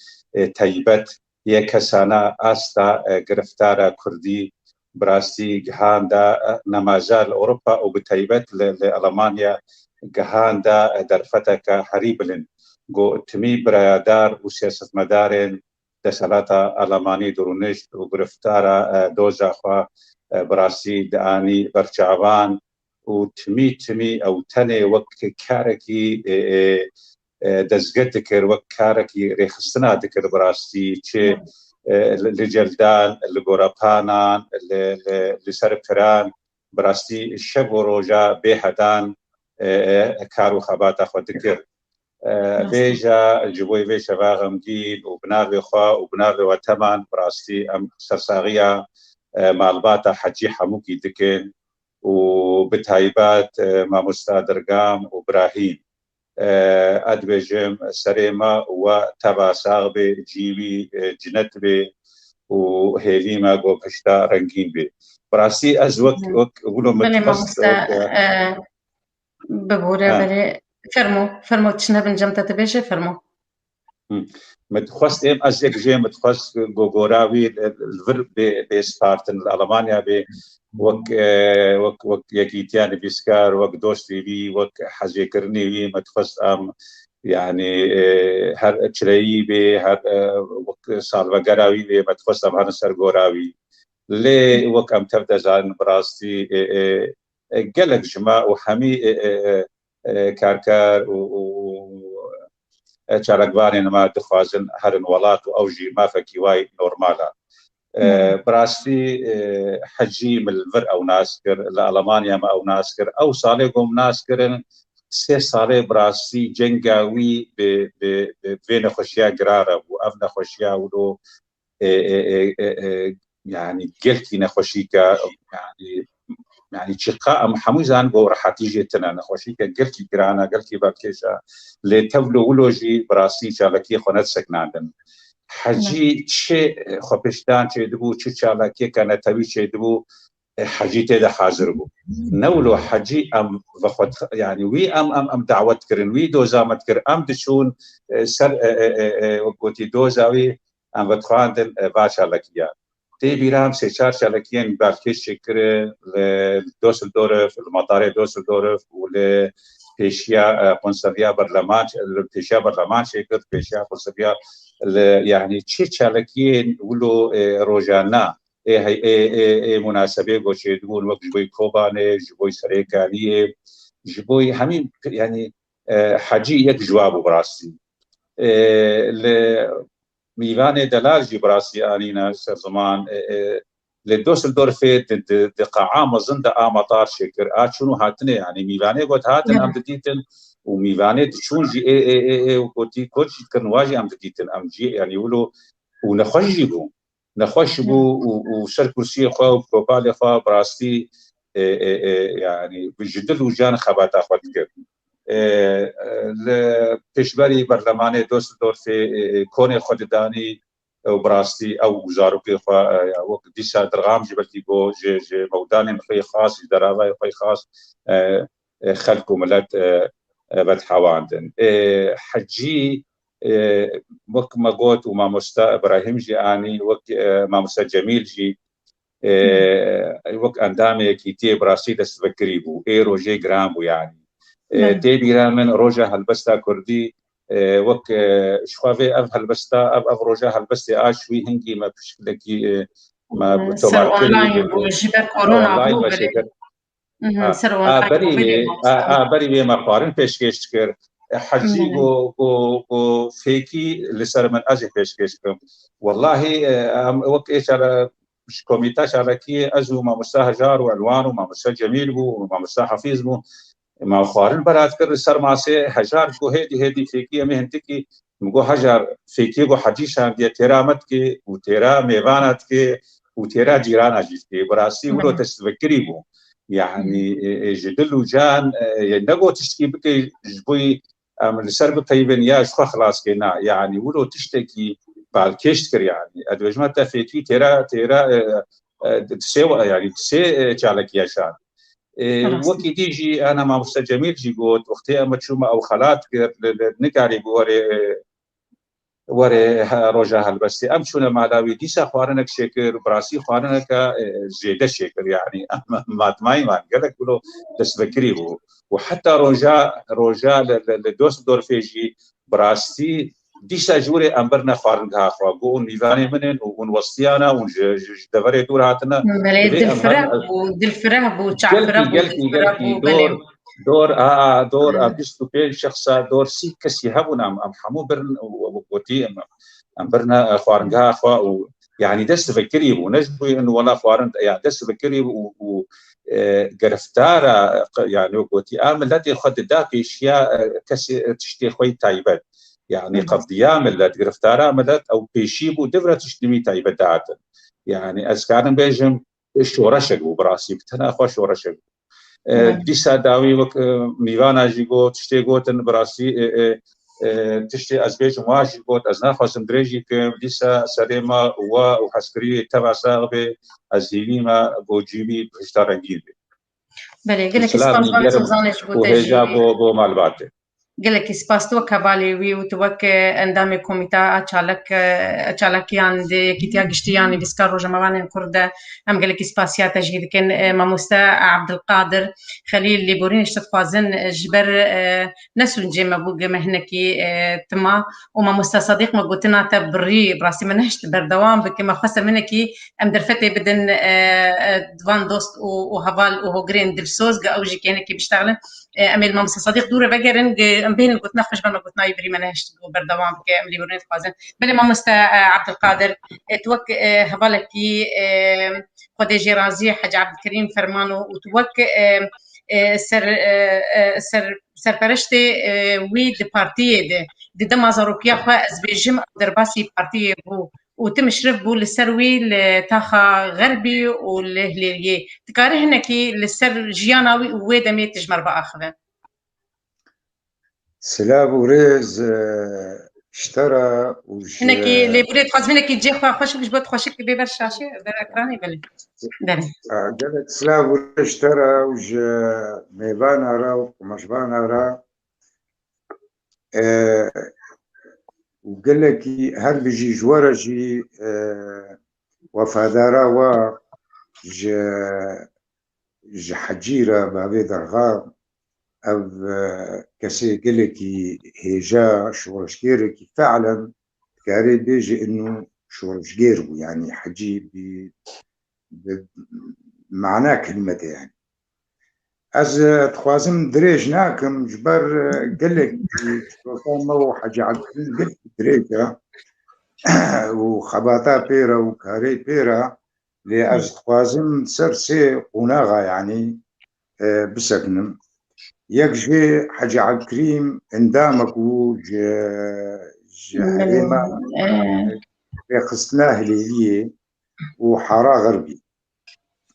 تيبت يكسانا أستا گرفتارا كردي براستي جهاندا نمازال أوروبا وبتيبت لألمانيا جهاندا درفتك حريبلن جو تمي بريادار وسياسة مدارن دسالتا ألماني درونشت وگرفتارا دوزا خوا براستي داني برچاوان وتمي أو تني وك كاركي دزگت دکر وک کارکی ریخستنا دکر براستی چه لجلدان لگورپانان لسرپران براستی شب و روجا بهدان کارو خبات خود دکر بيجا جبوي بيشا باغم دين وبنار خوا وبنار وتمان براستی ام سرساغية مالباتا حجي حموكي دكن وبتهيبات ما مستادرقام وابراهيم ادبجم سريما وتبا ساغبي جيبي جنت بي وهيليما جو بشتا رنگين بي براسي ازوك اقولوا متخصص ببورة بري فرمو تشنا بنجم تتبيشي فرمو متخصص ازيك جي متخصص غوغوراوي الفر بسبارتن الالمانيا بي وك يكيتيان بيسكار وك دوستي بي وك حزيكرني بي متخصص يعني هر تشري بي هر وك سالفغراوي بي متخصص هر سرغوراوي لي وك ام تبدا زان براستي قالك جماعه وحمي كاركار و چارەکبارێ نەما دخوازن هەرن وڵات و ئەوژی مافەکی وای نۆرمالە بڕاستی حەجی ملڤر ئەو ناس کرد لە ئەڵەمانیا مە ئەو ناس کرد ئەو ساڵێ گۆم ناسکردن 3 ساڵێ بڕاستی جەنگاوی بێ نەخۆشیە گرارە بوو ئەف نەخۆشیە ولۆ یعنی گەلکی نەخۆشیکە يعني شقاء محموزان بو راحتي جيتنا نخوشي كقلتي جرانا قلتي باكيشا لتولو ولوجي براسي شالكي خونت سكناندن حجي شيء خبشتان شيء دبو شالكي كانت تبي شيء دبو حجي تدا حاضر بو نولو حجي ام وخد يعني وي ام دعوت كرن وي دوزامت كر ام دشون سر وقوتي دوزاوي ام بتخاندن باشالكيا تي بيرام سيشار شالكيين بالكيش شكر لدوسلدورف المطار دوسلدورف ول بيشيا قنصلية برلمان بيشيا برلمان شكر بيشيا قنصلية يعني تشي شالكيين ولو روجانا هي مناسبة قوشي تقول وقت جبوي كوباني جبوي سريكانية جبوي همين يعني حجي يك جوابه براسي ميوان دلال جي براسي انينا سر زمان لدوسلدورف دقاعه مزند مطار شكر شنو هاتني يعني ميواني قلت هاتن ام ديتن وميواني شون جي وكوتي كوتش كان واجي ام ديتن ام جي يعني يقولوا ونخشبوا وسر كرسي خو وكوبالي خو براستي يعني بجدل وجان خبات اخوات كر لپیشبری برلمانی دوسلدورف کون خوددانی و براستی او وزارت خو وقت دیسا درغام جبلتی گو ج مودان خی خاص دراوی خی خاص خلق ملت بتحواندن حجی وقت ما قلت وما مستا ابراهيم جي اني وقت ما مستا جميل جي وقت اندامي كيتي براسي دستفكريبو اي روجي جرامبو يعني تيبي من روجا هلبستا كردي وك شوافي اف هلبستا اف روجا هلبستي اشوي هنجي ما بشكلكي ما بتوماركي وجبر كورونا بري بي ما قارن پیشکش کر حجي go فيكي لسر من اجي پیشکش کم والله وك ايش على كوميتا شاركي ازو ما مستهجار وعنوان وما مستجميل جميل بو وما مستحفيظ بو ما خارن برات كر سر ماسه هزار کو هدي فيكي مهنتكي مگو هزار فيكي کو حجي شان دي ترامت کے و تیرا میوانات کے و تیرا جيران اجيس کے براسي ولو تستفكري بو يعني جدل وجان نقو تشتكي بك جبوي من سرب طيبين يا شخ خلاص كنا يعني ولو تشتكي بالكشتكر يعني ادوجمات فيكي تيرا تسوى يعني تسي چالك يا شان وكي تيجي انا ما مستجميل جي قلت اختي اما تشوما او خالات نكاري وري روجا هالبستي امشونا مالاوي ديسا خوارنك شكر براسي خوارنك زيادة شكر يعني ما تماي ما قالك بلو تسبكري بو وحتى روجا لدوس دور فيجي براستي ديسا جوري امبرنا خوارنها خواقو نيفاني منن ونوصيانا ونجدفري دور هاتنا دلفره بو تعفره بو دور ابيستو بين شخصا دور سي كسي هبنا ام حمو برن وبوتي ام برنا خوارنها خوا يعني دست فكري ونجبو انه ولا خوارن يعني دست فكري و گرفتار يعني وقتي عامل التي خد داك اشياء كسي تشتي خوي تايبت يعني قضيه عملت گرفتار عملت او بيشيبو دفرت تشتمي تايبت يعني اسكان بيجم شورشك براسي بتنا خو شورشك ديسا داوي وك ميوانا جيغو تشتي غوتن براسي تشتي ازبيج مواجي غوت ازنا خاصم دريجي كم ديسا سليما وحسكري تبع صاغبي ازيليما بوجيبي بشتارنجيل بله قال لك اسباس زانش وهجا بو معلومات قال لك اسباس تو كابالي وتوك اندام كوميتا اتشالك يعني كيتيا گشتياني بسكارو جماعان كرده ام قال لك اسباسيا تجهيد كان ماموستا عبد القادر خليل اللي بورين اشتفازن جبر نسل جيما بوق مهنكي تما وماموستا صديق ما قلتنا تبري براسي منهش بردوام بكما خاصه منكي ام درفتي بدن دوان دوست وهفال وهو جرين دلسوز او جي كانكي بيشتغل اميل ماموستا صديق دوره بقرن ام بين قلت نخش بما قلت ناي بري منهش بردوام بك اللي بورين تفازن بل ماموستا عبد القادر توك هفالكي خديجي رازي حاج عبد الكريم فرمانو وتوك سرپرشتی وی د پارتی د دما زاروکیا خو از بجم درباسي پارتی بو وتمشرف بو لسروي لتاخا غربي ولهليه تكاره هنكي لسر جياناوي ودمي تجمر باخذه سلاب وريز اشترى هنكي اللي بريد خاص منك يجي خوشك جبت خوشك ببر الشاشه بالاكراني بل قالت سلاب وريز اشترى وج ميبان را ومشبان را وقال لك هل بيجي جوارجي وفادارا و ج حجيرة بابي درغام أو كسي قال لك هيجا شورشكيرك فعلا كاري بيجي إنه شورشكير يعني حجي بمعنى كلمة يعني از تخوازم دريج ناكم جبر قال لك شوفان مو حاجة عقلين قلت دريجة وخباطا بيرا وكاري بيرا لي از تخوازم سرسي قناغا يعني بسكنم يكجي حاجة عكريم اندامك وج حريمة قصناه ليلية وحارة غربي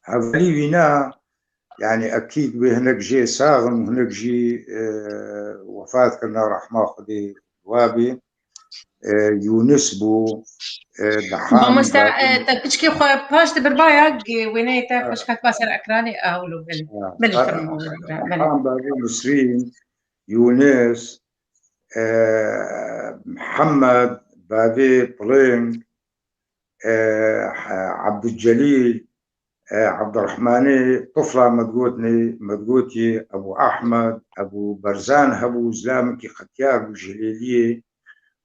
هذا لينا يعني أكيد بهناك جي ساغم وهناك جي وفاة كنا رحمة خدي وابي يونس بو دحام ماموستا تبكي خو باش تبربايا وينيتا فاش كانت باسر اكراني اولو بل دحام بابي مسرين يونس محمد بابي بلينك عبد الجليل عبد الرحمن طفلة مدقوتي أبو أحمد أبو برزان هبو زلامكي ختيار وجليلية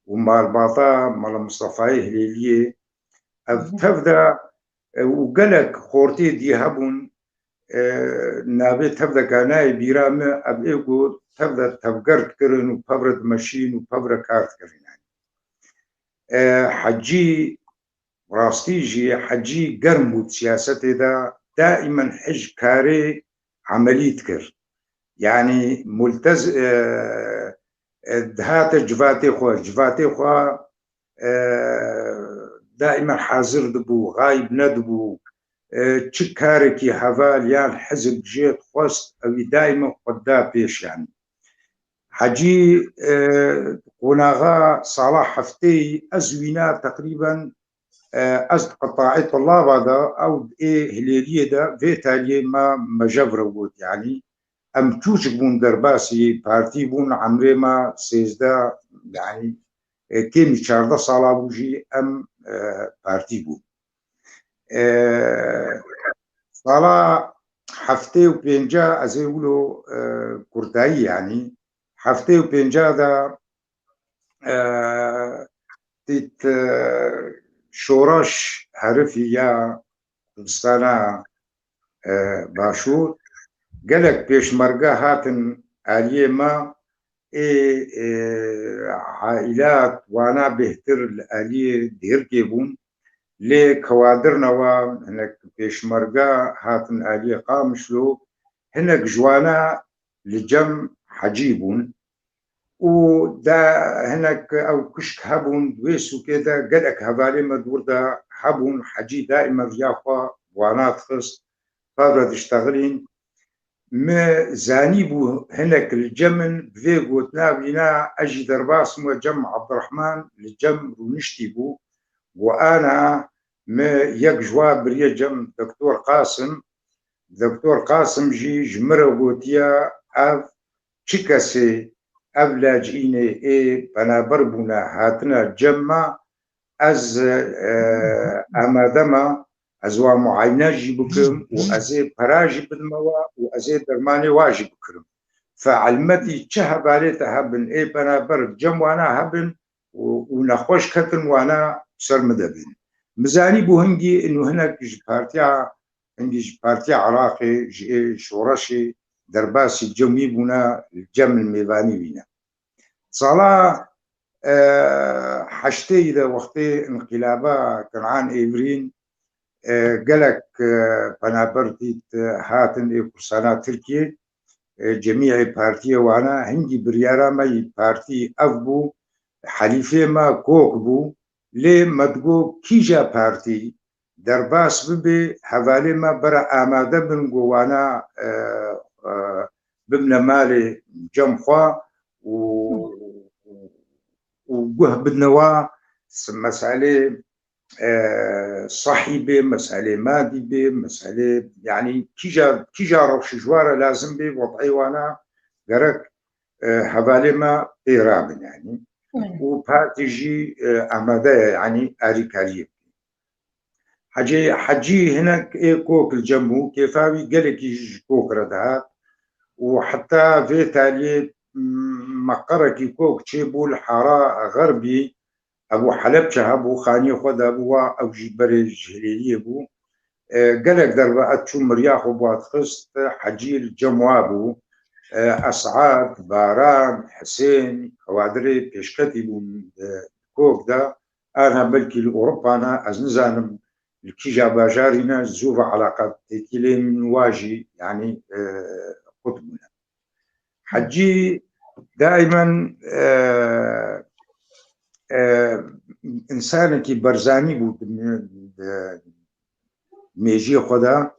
ومال باطا مال مصطفى هليلية تبدا وقالك خورتي دي هبون نابي تبدا كاناي بيرامة أبيقو تبدا تبقرت كرن وببرد ماشين وببرد كارت كرن حجي راستيجي حجي قرمود سياسته دا دائما حج كاري عملية كر يعني ملتز دهات جفاتي خوا دائما حاضر دبو غايب ندبو تشكاركي هفال يان حزب جيت خوست او دائما قدا بيش يعني حجي قناغا صلاح حفتي ازوينا تقريبا از قطاعي طلاب هذا او ايه هليليه دا في تالي ما مجبر بود يعني ام توش بون درباسي بارتي بون عمري ما سيزدا يعني كيمي 14 سالا بوجي ام بارتي بون سالا هفته و پنجا از اولو كردائي يعني هفته و پنجا دا تيت شورش هرفي يا كردستانا باشور قالك بيشمرقة هاتن آلية ما عائلات وانا بهتر الآلية دير كيبون لي كوادرنا هناك بيشمرقة هاتن آلية قامشلو هناك جوانا لجم حجيبون ودا هناك او كشك هبون دويسو كده قالك هبالي مدور دا هبون حجي دائما فياخوا وانا تخص فابرد اشتغلين ما زانيبو هناك الجمن بفيقو تنابينا اجي درباس مو جم عبد الرحمن الجم ونشتيبو وانا ما يك جواب بريا جم دكتور قاسم جي جمرة بوتيا اف تشيكاسي ابلاجيني اي بنابربونا هاتنا جمع از امادما ازوا معاينه جيبكم وازي براجي بدموا وازي درماني واجب بكرم فعلمتي تشهب عليها هبن اي بنابر جموانا هبن ونخوش كتن وانا بسر مدبن مزاني بوهنجي انه هناك بارتيا عراقي شورشي درباسي الجمعي بنا الجم الميداني بنا صلاة حشتي إذا وقتي انقلابا كنعان إيفرين قالك بنابرتي هاتن كرسانا تركيا جميع بارتيا وانا هنجي بريارا ما بارتي أفبو حليفي ما كوكبو لي مدقو كيجا بارتي درباس ببي حوالي ما برا آماده بنقو وانا ببنى مالي جمخوا وقه بالنوا مسألة صحي مسألة مادي بي مسألة يعني كيجا روش جوارة لازم بي وضعي وانا قرك حوالي ما إيرابن يعني وباتيجي آماده يعني أريكالية حجي هناك كوك الجمهور كيفاوي قالك يجي كوك ردهات وحتى في تالي مقركي كوك تشيبو الحراء غربي ابو حلب ابو خاني خد ابو او جبري الجهليلي ابو قالك دربا اتشو مرياخ وبوات خست حجي الجموابو اسعاد باران حسين كوادري بيشكتي بون كوك دا انا بلكي لاوروبا انا ازنزانم الكيجا باجارينا زوفا علاقات تيكيلي من واجي يعني قطبنا حجي دائما انسان كي برزاني بود ميجي خدا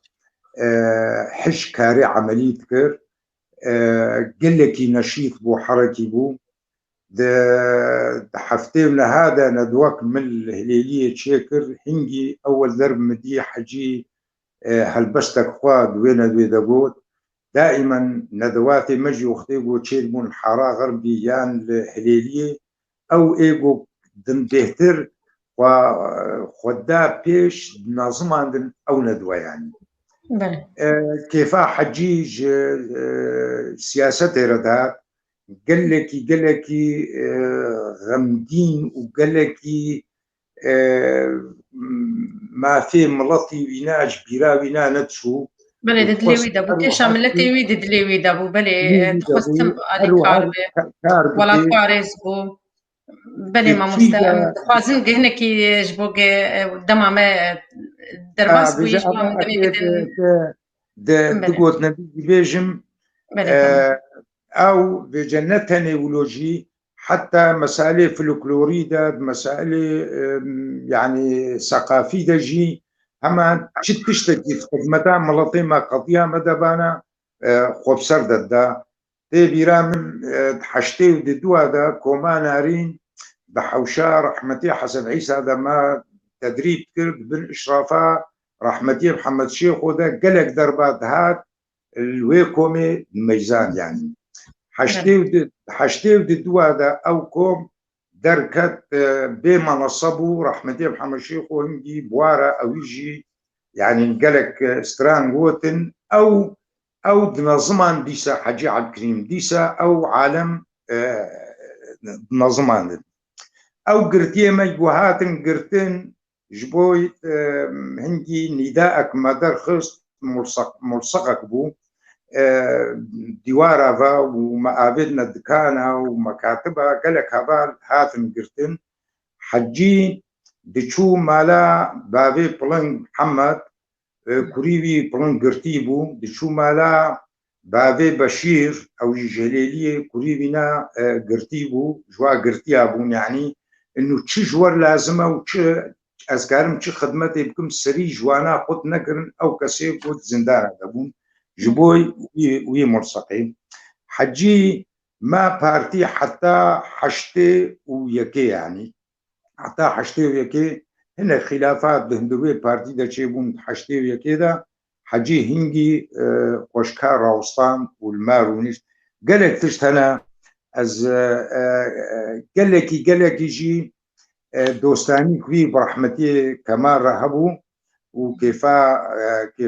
حش كاري عملي تكر قال لك نشيط بو حركي بو حفتين هذا ندوك من الهليلية تشيكر هنجي أول ضرب مدي حجي هلبستك خواد وين دوي دقوت دائما ندواتي مجي وختيقو تشيلمون حارة غربيان الهليلية أو إيقو دم دهتر وخدا بيش نظم عندن أو ندوة يعني كيفا حجيج سياسة ردات قال لك غمدين وقال لك ما في ملطي ويناج بيرا وينا نتشو بله ددليوي دابو كي شاملتي ددليوي دابو بله تخصم على كارب ولا كاريز بو بله ما مستعد خوازن جهنه كي جبوك دما ما درباس بو يجبو من دمي بدن دقوت نبي بيجم أو بجنة نيولوجي حتى مسألة فلكلوريدة مسألة يعني ثقافية جي هما تشتكي في خدمتها ملطيمة قضية مدبانا خوب سردت دا تيبيرا من حشتي وددو هذا كوما نارين بحوشا رحمتي حسن عيسى هذا ما تدريب كرد بالإشرافة رحمتي محمد شيخ وذا قلق دربات هات الويكومي الميزان يعني حشتي وددوا هذا أو كوم دركت بما نصبوا رحمتي محمد شيخ وهمجي بوارا أو يجي يعني نقلك ستران ووتن أو بنظمان ديسا حجي عبد الكريم ديسا أو عالم نظمان أو قرتيه مجبوهاتن قرتن جبوي هنجي نداءك ما درخص ملصقك بو ديوارها ومقابلنا دكانها ومكاتبها قالك هبال هاتن قرتن حجي دشو مالا بابي بلن محمد كوريبي بلن قرتيبو دشو مالا بابي بشير او جليلية كوريبينا قرتيبو جوا قرتيابون يعني انه تشي جوار لازمه وتش ازكارم تشي خدمتي بكم سري جوانا قد نقرن او كسي قد زندان دابون جبوي وي مرسقي حجي ما بارتي حتى حشتي ويكي يعني حتى حشتي ويكي هنا خلافات بهندوبي بارتي دا شيبون حشتي ويكي دا حجي هنجي قشكار راوستان والمارونيش قالك تشتنا از قالك يجي دوستاني كوي برحمتي كما رهبو وكيفا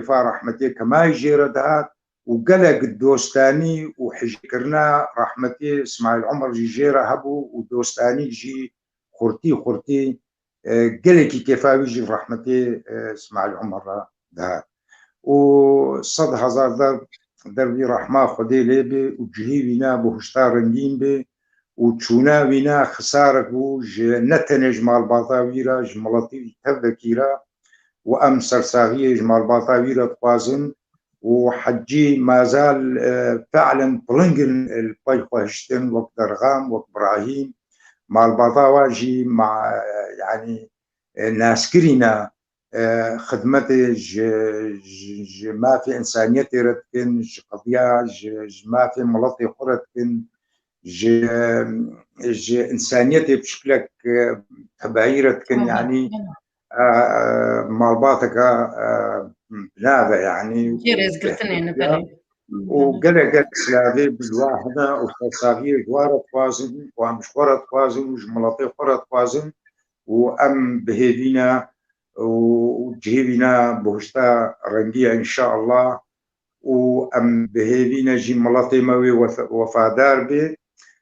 رحمتي كما يجي ردهات وقلق الدوستاني وحجكرنا رحمتي اسماعيل عمر جي رهبو ودوستاني جي خورتي قلقي كيفا يجي رحمتي اسماعيل عمر دهات وصد هزار دربي رحمة خدي ليبي وجهيبنا بهشتار رنجين بي وتشوناوينا خسارك بوج نتنج مال باطاويرا جملطي تذكيرا وأم سرساغية جمال باطاويرا تقازن وحجي ما زال فعلا بلنجن البايخو هشتن وكدرغام وكبراهيم مال باطاواجي مع يعني ناسكرينا خدمتي ما في إنسانيتي ردكن قضية ما في ملطي خردكن إنسانيتي بشكلك تبعيرتكن يعني مالباتك بنابة يعني وقلق سلافي بالواحدة وخصاغير جوارة توازن ومشورة توازن وجملطي خرة توازن وأم بهيدينا وجهيبنا بوشتا رنجية إن شاء الله وأم بهيبنا جي ملطي موي وفادار بي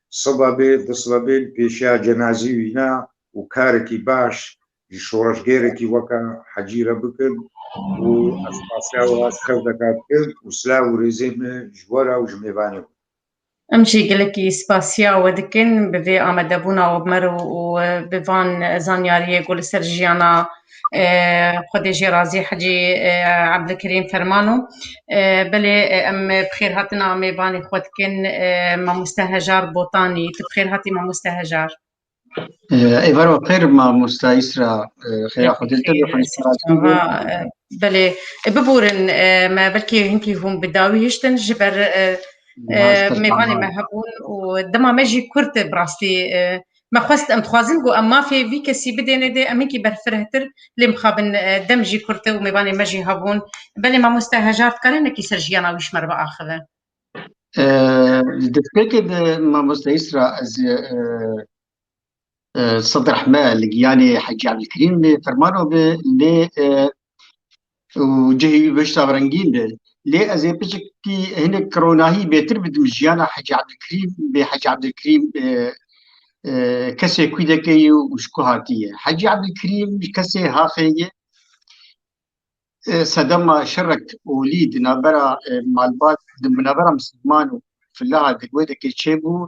صبابي بيشا جنازيونا وكاركي باش جي شورش غيركي وكا حجيرة بكر وأسفاسيا وأسخردكات كر وسلا ورزيم جوارا وجميباني امشي قلكي سباسيا ودكن بفي آمدبونا وبمرو وبفان زانياريه قول سرجيانا خدي جرازي حجي عبد الكريم فرمانو بلي ام بخير هاتنا ميباني خودكن ما مستهجار بوطاني بخير هاتي ما مستهجار ايفارو بخير ما مستيسرا خير خدلت بلي ببورن ما بلكي هنكي هم بداوي يشتن جبر ميباني مهبون ودما ماجي كرت براستي ما خواست ام تخوازن جو اما في كسي بدين دي اميكي برفرهتر لي مخابن دمجي كرت وميباني ماجي هبون بلي ما مستهجات كان كي سرجيانا ويش مربا اخذه دفكك ما مستيسرا از صدر حمال يعني حجي عبد الكريم فرمانو ل وجهي بشتا برنجين ليه أزي بشكي هنا كوروناهي بيتر بدمجيانا حجي عبد الكريم بحجي عبد الكريم كسي كويدكي وشكوهاتية حجي عبد الكريم كسي هاخية صدما شرك وليد نابرا مالبات نابرا مسلمانو في الله دكويدكي تشيبو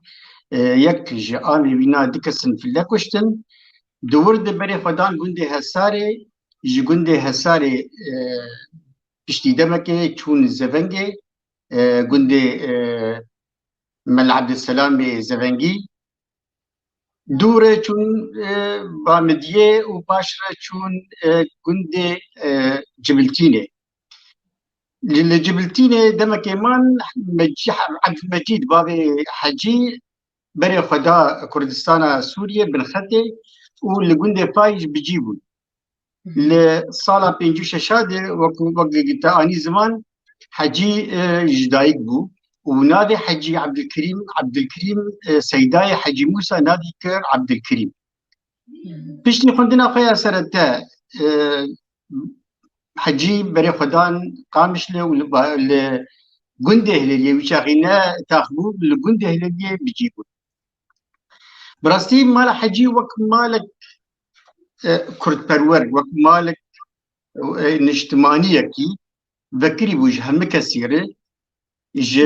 يك جامي بنا دكسن في الله كشتن دورد بري خدان قندي هساري جي قندي هساري بشتي دمكي تشون زفنجي قندي مل عبد السلام زفنجي دوره تشون بامديه وباشره تشون قندي جبلتيني للجبلتيني دمكي مان عبد المجيد بابي حجي بري خدا كردستان سوريا بنخدي واللي قندي فايج بجيبون لسالا 56 وقت اني زمان حجي جدايك بو ونادي حجي عبد الكريم سيداي حجي موسى نادي كر عبد الكريم بيشتي خندنا خويا سرتا حجي بري خدان قامش ل قنده هلاليه وشاغينا تاخبو لقنده هلاليه بيجيبو براستي مال حجي وقت مالك كرد برور وقت مالك اجتماعية كي ذكري وجه هم كثيرة ج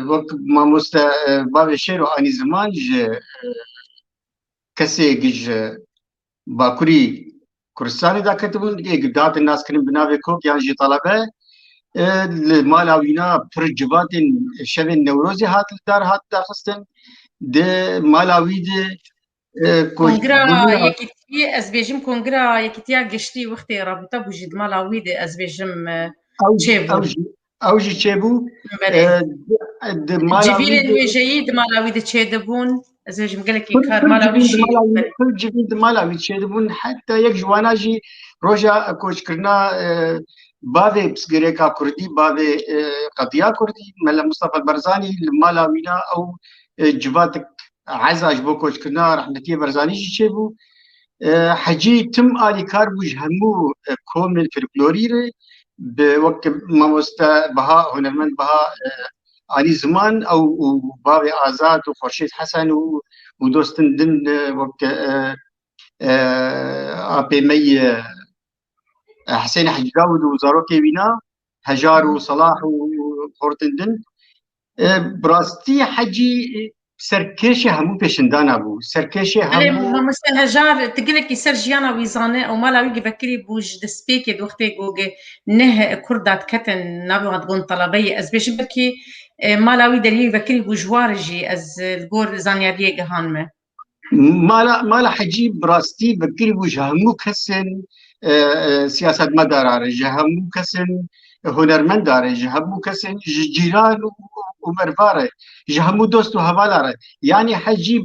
وقت ما مستا باب الشير واني زمان ج كسي جج باكوري كرستاني دا كتبون اقداد الناس كريم بناوي كوك يعني جي طلبه المالاوينا برجبات شبه النوروزي هات الدار هات داخستن ده مالاوي ده كونغرا يكتي ازبيجم كونغرا يكتيا قشتي وقتي رابطه بوجد مالاوي ده ازبيجم تشيبو اوجي تشيبو جيفين الوجيد مالاوي ده تشيدبون ازبيجم قالك كار مالاوي شي كل جيفين مالاوي تشيدبون حتى يك جواناجي روجا كوش كرنا بابي بسجريكا كردي بابي قضيه كردي ملا مصطفى البرزاني المالاوينا او جباتك عزاج بوكوش كنا رحمتي برزاني شيبو حجي تم آلي كار بوج همو كومل فلكلوري بوقت ما مستا بها هنرمند بها آلي زمان او بابي آزاد وخورشيد حسن ودوستن دن وقت آبي مي حسين حج داود وزاروكي وينا هجار وصلاح وخورتن دن براستي حجي سركيشة همو بيشندان ابو سركيشة همو مستهجار تقلك سرجيانا ويزانه او مالاوي بكري بوج دسبيكي دوختي جوجي نه كردات كتن نابو هتقون طلبية از بيش بكي مالاوي دليل بكري بوجوارجي از الجور زانياريه جهانمه مالا حجي براستي بكري بوج همو كسن سياسة مدار همو كسن هنرمند داره همو كسن جيران ومرفاره همو دوست وهوالاره يعني حجي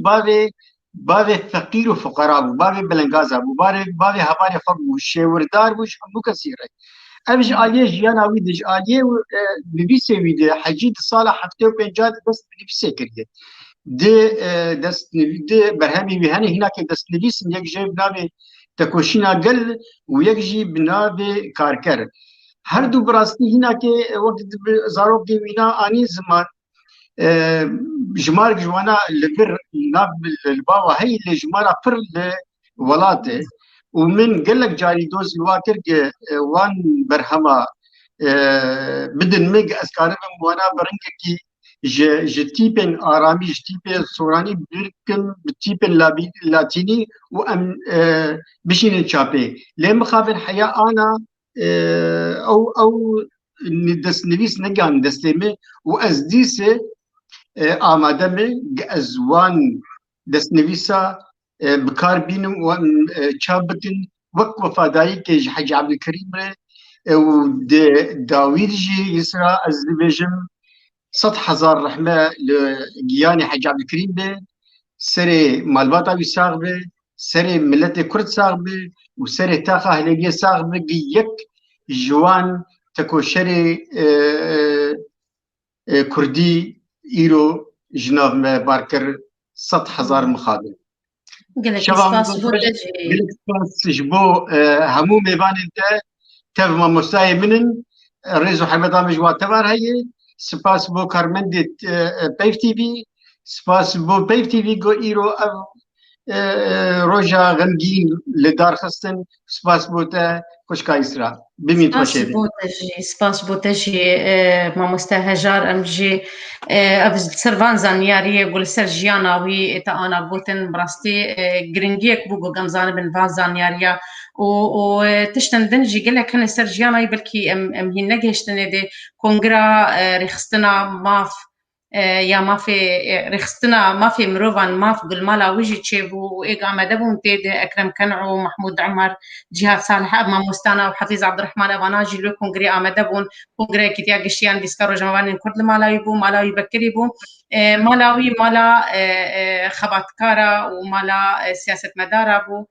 بابي فقير وفقراء بابي بلنغازا بابي هوالي فقو شوردار وش همو كثيره أبج آلية جيانا ويدج آلية ببيسي ويدي حجي صالح حفتة وبنجاد بس ببيسي كريه دست برهمي بهاني هناك دست نبيس يك جيب نابي تكوشينا قل ويك جيب بنابي كاركر هر دو براستي هناك وقت زاروك دي وينا اني زمان جمار جوانا لبر ناب الباوا هي اللي جمارا فر لولاته ومن قال لك جاري دوز الواكر وان برهما بدن ميج اسكارم وانا برنكي جتيبن آرامی جتیبن سورانی برکن بتیبن لاتینی و ام بشین چاپه لیم خافن حیا آنا او دست نویس نگان دستمه و از دیسه آماده می ازوان دست نویسا بکار بینم و چابتن وقت وفاداری که حاج عبدالکریم و داوید جی یسرا از بجم 100,000 رحمه لجياني حاج عبد الكريم به سري مالباطا بيساغ به سري ملت كرد ساغ به وسري تاخا هليبيه ساغ به يك جوان تكو شري كردي ايرو جناب ما باركر 100,000 مخادم سپاس جبو همو ميبان انت تف ما مستاي منن ريزو حمدا مجوات تبار هي سپاس بو کارمند پیف تی وی سپاس بو پیف تی وی گو ایرو روجا غمگین لدار خستن سپاس بو تا خوشکای اسرا بمین توشه سپاس بو تجي ما مستهجار امجي ابز سرفان زانياري يقول سرجيانا وي تا انا بوتن براستي جرينجيك بوغو غمزان بن فان زانياريا و تشتن دنجي قال لك انا سرجيانا بلكي ام هي نجهشتني دي كونغرا ريخستنا ماف یا ما في رخصتنا ما في مروفان ما في قل مالا ويجي تشيبو وإيقا مدبون تيد أكرم كنعو محمود عمر جهاد صالح أبما مستانا وحفيظ عبد الرحمن أباناجي لو كونغري آمدبون كونغري كتيا قشيان بيسكارو جمعوان كرد مالا يبو مالا يبكر يبو مالاوي مالا خباتكارا ومالا سياسة مدارة بو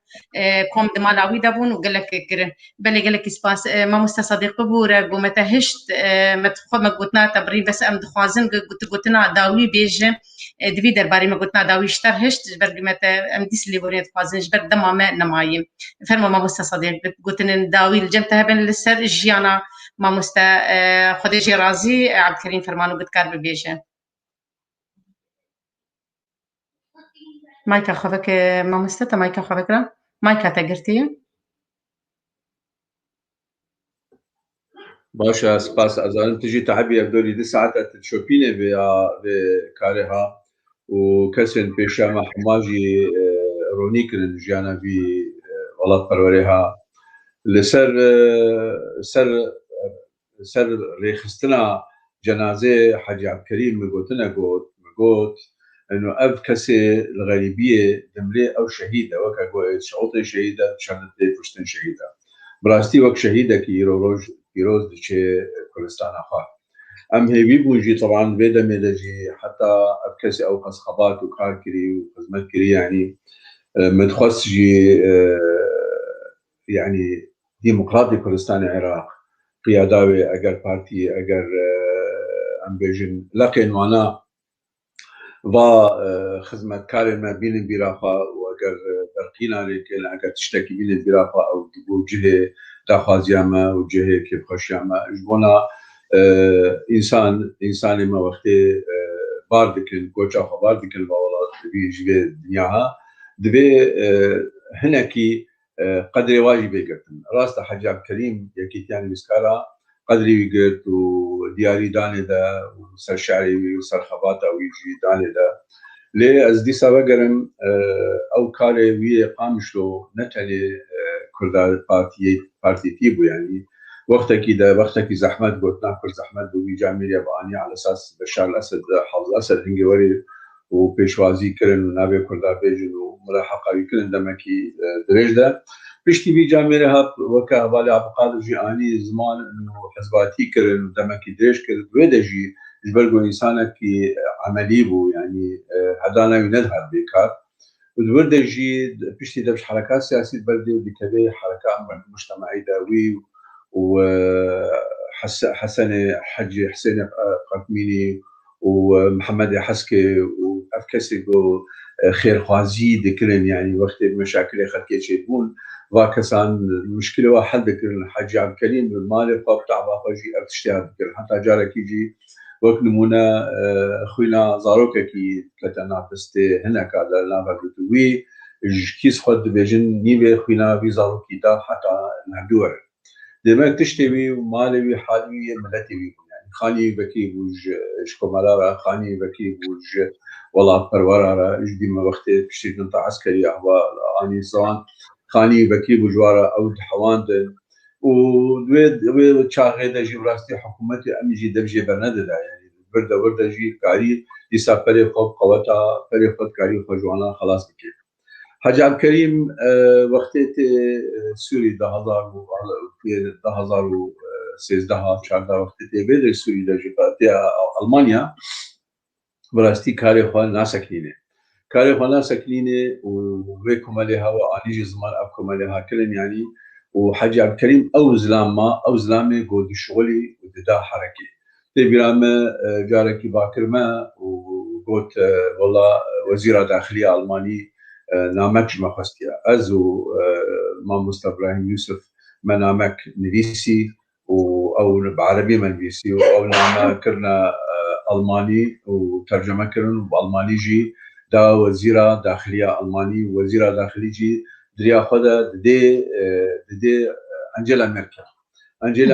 كوم مالاوي دبون وقلك كرن بلي قلك سباس ما مستصديق بورا قومتا هشت متخو مقوتنا تبري بس أم دخوازن قوتنا داوي بيج دوی درباره ما گوتنا داویشتر هشت جبر قیمت ام دیس اللي بوريت خوازن جبر دما ما نمايم فرما ما مستصديق قوتن داوي الجمتها بين لسر جيانا ما مست خديجي رازي عبد الكريم فرمانو قد كار ببيجه مايكا خوفك ما مستتا مايكا خوفك مايكا تقرتي باشا سپاس از آن تجي تعبي بدوري دي ساعات تشوبيني بكارها وكسن بيشا حماجي رونيك الجانا في والله بروريها لسر ريخستنا جنازة حاج عبد الكريم مقوتنا قوت انه اب كسي الغريبيه دملي او شهيده وكا قوت شعوطي شهيده شهدت فشتن شهيده براستي وك شهيده كي يروز دشي كردستان اخر ام هيبي بوجي طبعا بيدا ميدجي حتى اب كسي او قصخبات وكاركري وخدمات كري يعني مدخص جي يعني ديمقراطي كردستان العراق قياداوي اگر بارتي اگر ام بيجن لكن وانا و خدمت کار ما بین البرافة واگر برقينا لكن اگر تشتكي بين البرافة او وجهه داخوازيا ما وجهه كيف خشيا ما جبونا انسان ما وقتی باردكن كوچا باردكن والله بيجي دنياها دبي هناكي قدر واجب يقتن راست حاج عبد الكريم يكيت يعني مسكارا قدري وقت ودياري داني دا وسر شعري وسر خباتا ويجي داني دا لي از دي سابقرم او كاري وي قامشلو نتالي كردا بارتي تيبو يعني وقتكي زحمت قلتنا كل زحمت وي جاميريا باني على اساس بشار الاسد حافظ الاسد هنجوري وبيشوازي كرن ونابي كردا بيجن وملاحقه يكرن دمكي درجده بشتي بي جاميرها وكا بالي عبد القادر جياني زمان انه حزباتي كرن ودمكي دريش كرن ويدجي جبرقو انسانك عملي بو يعني هدانا يندهر بيكار ودوردجي بشتي دبش حركات سياسيه بلدي بكبي حركات مجتمعيه داوي وحسن حجي حسين قطميني ومحمد حسكي وافكسي خير خوازي ذكرن يعني وقت المشاكل خلقي شيبون وكسان المشكله واحد ذكرن الحاج عبد الكريم المالي بتاع باجي افتشتها ذكر حتى جارك يجي وقت نمونا خوينا زاروكا كي كتنا بستي هناك على لافاغوتوي كيس خد بيجن نيبي خوينا في زاروكي دا حتى نهدور دائما تشتوي ومالي حالي ملتي يعني خاني بكي بوج شكومالا خاني بكي بوج والله برورا جدي ما وقت بشتي نتا عسكري هو اني زان خاني بكي بوجوارا او حواند ودوي تشاغي دجي براستي حكومتي امجي دبجي برنده يعني برده جي كاري يسافر خوب قوتا فريق كاري خجوانا خلاص بكي حاج عبد الكريم وقتی سوری 2013 14 وقتی به سوری در جبهه المانیا براستی کاری خو ناسکلینه و وکمله هوا انیج زمان ابکمله هاکلن يعني وحاج عبد الكريم او زلامه قود شغلي ودا حركه تبرام جاركي باكرما وقلت والله وزير داخليه الماني نامك ما خستيا ازو ما مصطفى ابراهيم يوسف منامك نفيسي او بعربي منفيسي او نامه كرنا الماني وترجمه كرن بالماني جي دا وزير داخليه الماني وزير داخلي جي دريا خدا دي انجيلا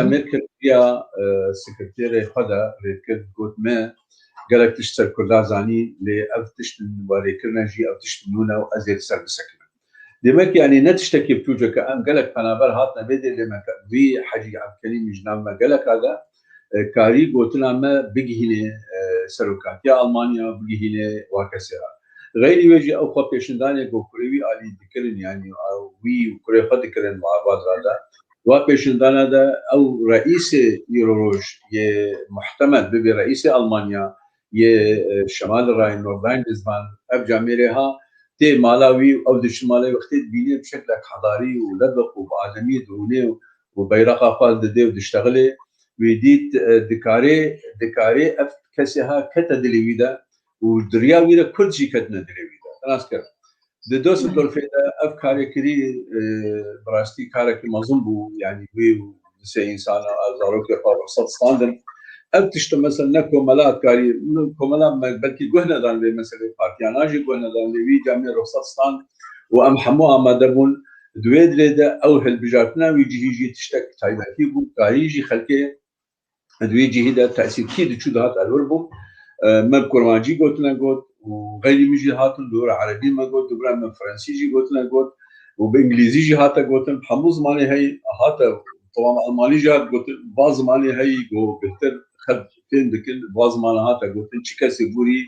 ميركل هي سكرتير خدا ريكت قلت ما قالك تشتر كردا زاني لأفتش نواري كرنا جي أفتش نونا وأزيد سر بسكنا دمك يعني نتشتكي بتوجه كأن قالك فنابر هاتنا بدل لما في حاجي عبد الكريم جنام ما قالك هذا كاري قوتنا ما بجهنه سرکاتیا ألمانيا بجهنه وكسرة غيري وجه أو خبيشنداني جو كريوي علي ذكرن يعني أو وي كري خد ذكرن مع بعض هذا وبيشندانا ده أو رئيس يوروج محتمل ببي رئيس ألمانيا شمال الراين نورداين دزمان أب جاميرها تي مالاوي أو دشمالي وقت بيني بشكل حضاري ولبق وعالمي دروني وبيرقة فاز دي ودشتغلي ويديت دكاري أف كسيها كتا دليويدا ودريا ويدا كل شيء كتنا دليويدا تناس كر دوس الدولفيدا أف كاري كري براستي كاري كمازم بو يعني وي سي إنسان زاروك يقار رخصة ستاندن أب تشتو مثلا نكو ملات كاري كملا بلكي جهنا دان لي مثلا بارتياناجي جهنا دان لي وي جامع رخصة ستاند وأم حمو أما دبون دويد ريدا أو هالبجاتنا ويجي يجي تشتك تايباتي بو كاري يجي خلكي دويجي هيدا تأثير كيد شو دهات الوربو ما بكرماجي قلتنا قلت وغيري ميجي هاتن دور عربي ما قلت دورا من فرنسي جي قلتنا قلت وبإنجليزي جي هاتا قلت بحمو زماني هاي هاتا طبعا ألماني جي هات قلت بعض زماني هاي قو بهتر خد فين دكل بعض زماني هاتا قلت شكا سيبوري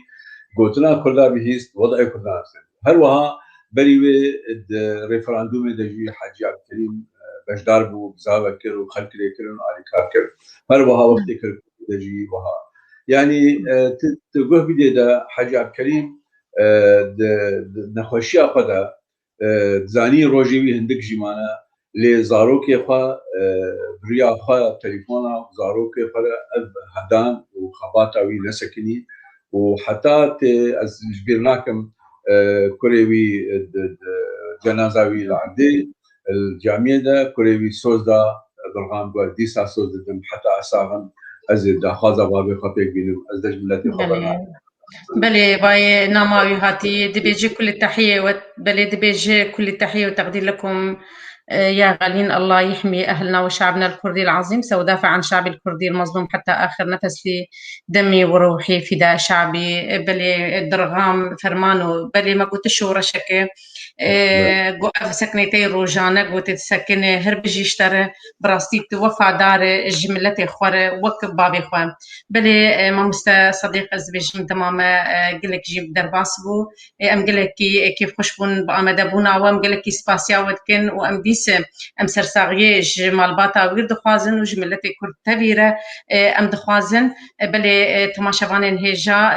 قلتنا كلها بهيست وضعي كلها هل وها بريوي الريفراندوم دجي حاجي عبد الكريم باش داربو بزاوة كر وخلق ليكرن على كاكر هل وها وقت كر دجي وها يعني تقول بدي دا حاجي عبد الكريم نخوشي أخدا زاني روجيوي هندك جيمانا لزاروكي خوا بريا خوا تليفونا زاروكي خوا أب هدان وخباتاوي نسكني وحتى از جبرناكم كوريوي جنازاوي لعندي الجامعة دا كوريوي سوزدا درغام قوال ديسا سوزدا دم حتى أساغن أزيد دا خازا بابي خطيك بينهم أزدج ملاتي خبرنا بلي باي ناماوي هاتي دبيجي كل التحية بلي دبيجي كل التحية وتقدير لكم يا غالين. الله يحمي أهلنا وشعبنا الكردي العظيم، سأدافع عن شعبي الكردي المظلوم حتى آخر نفس لي دمي وروحي فداء شعبي. بلي الدرغام فرمانو بلي ما قلت شو رشكي قوة سكنتي روجانا قوة تسكن هرب جيشتر براستي توفى دار جملتي خوار وك بابي خوار. بلي ما مستا صديق الزبيج تماما قلك جيب درباسبو ام قلك كيف خشبون بامدبونا وام قلك سباسيا ودكن وام ديس ام سرساغي جمال باتا وير دخوازن وجملتي كرد تبيره ام دخوازن. بلي تماشاوان هجا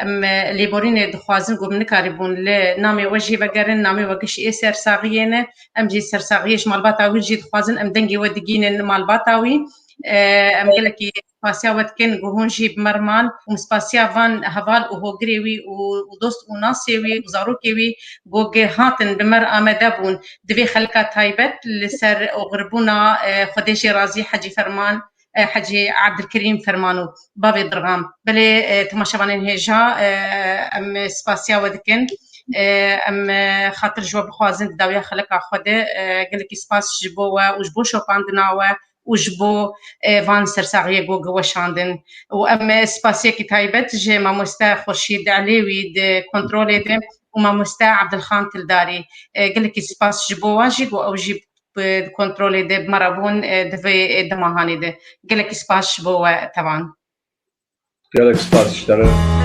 ام ليبورين دخوازن قوم نكاربون لنامي وجهي بقرن نامي وقش اي سرساغيين ام جي سرساغيش مال باتاوي جي دخوازن ام دنجي ودقين مال باتاوي ام قلكي سباسيا ودكن قهون جيب مرمان ومسباسيا فان هفال وهو قريوي ودوست وناسيوي وزاروكيوي قوغي هاتن بمر آمدابون دبي خلقا تايبت لسر وغربونا خديشي رازي حجي فرمان حجي عبد الكريم فرمانو بابي درغام. بلي تماشاوانين هجا ام سباسيا ودكن ام خاطر جواب خوازن داويا خلقا خوده قلكي سباس جبو وجبو شوباندناوه وجبو فان سرساغيه جوجا وشاندن وام سباسيه كي تايبت جي ما مستا خورشيد عليوي د كنترولي دي وما مستا عبد الخان تلداري قال لك سباس جبو واجد او جيب كنترولي دي مرابون دفي دمهاني دي قال لك سباس جبو طبعا قال لك سباس اشتغل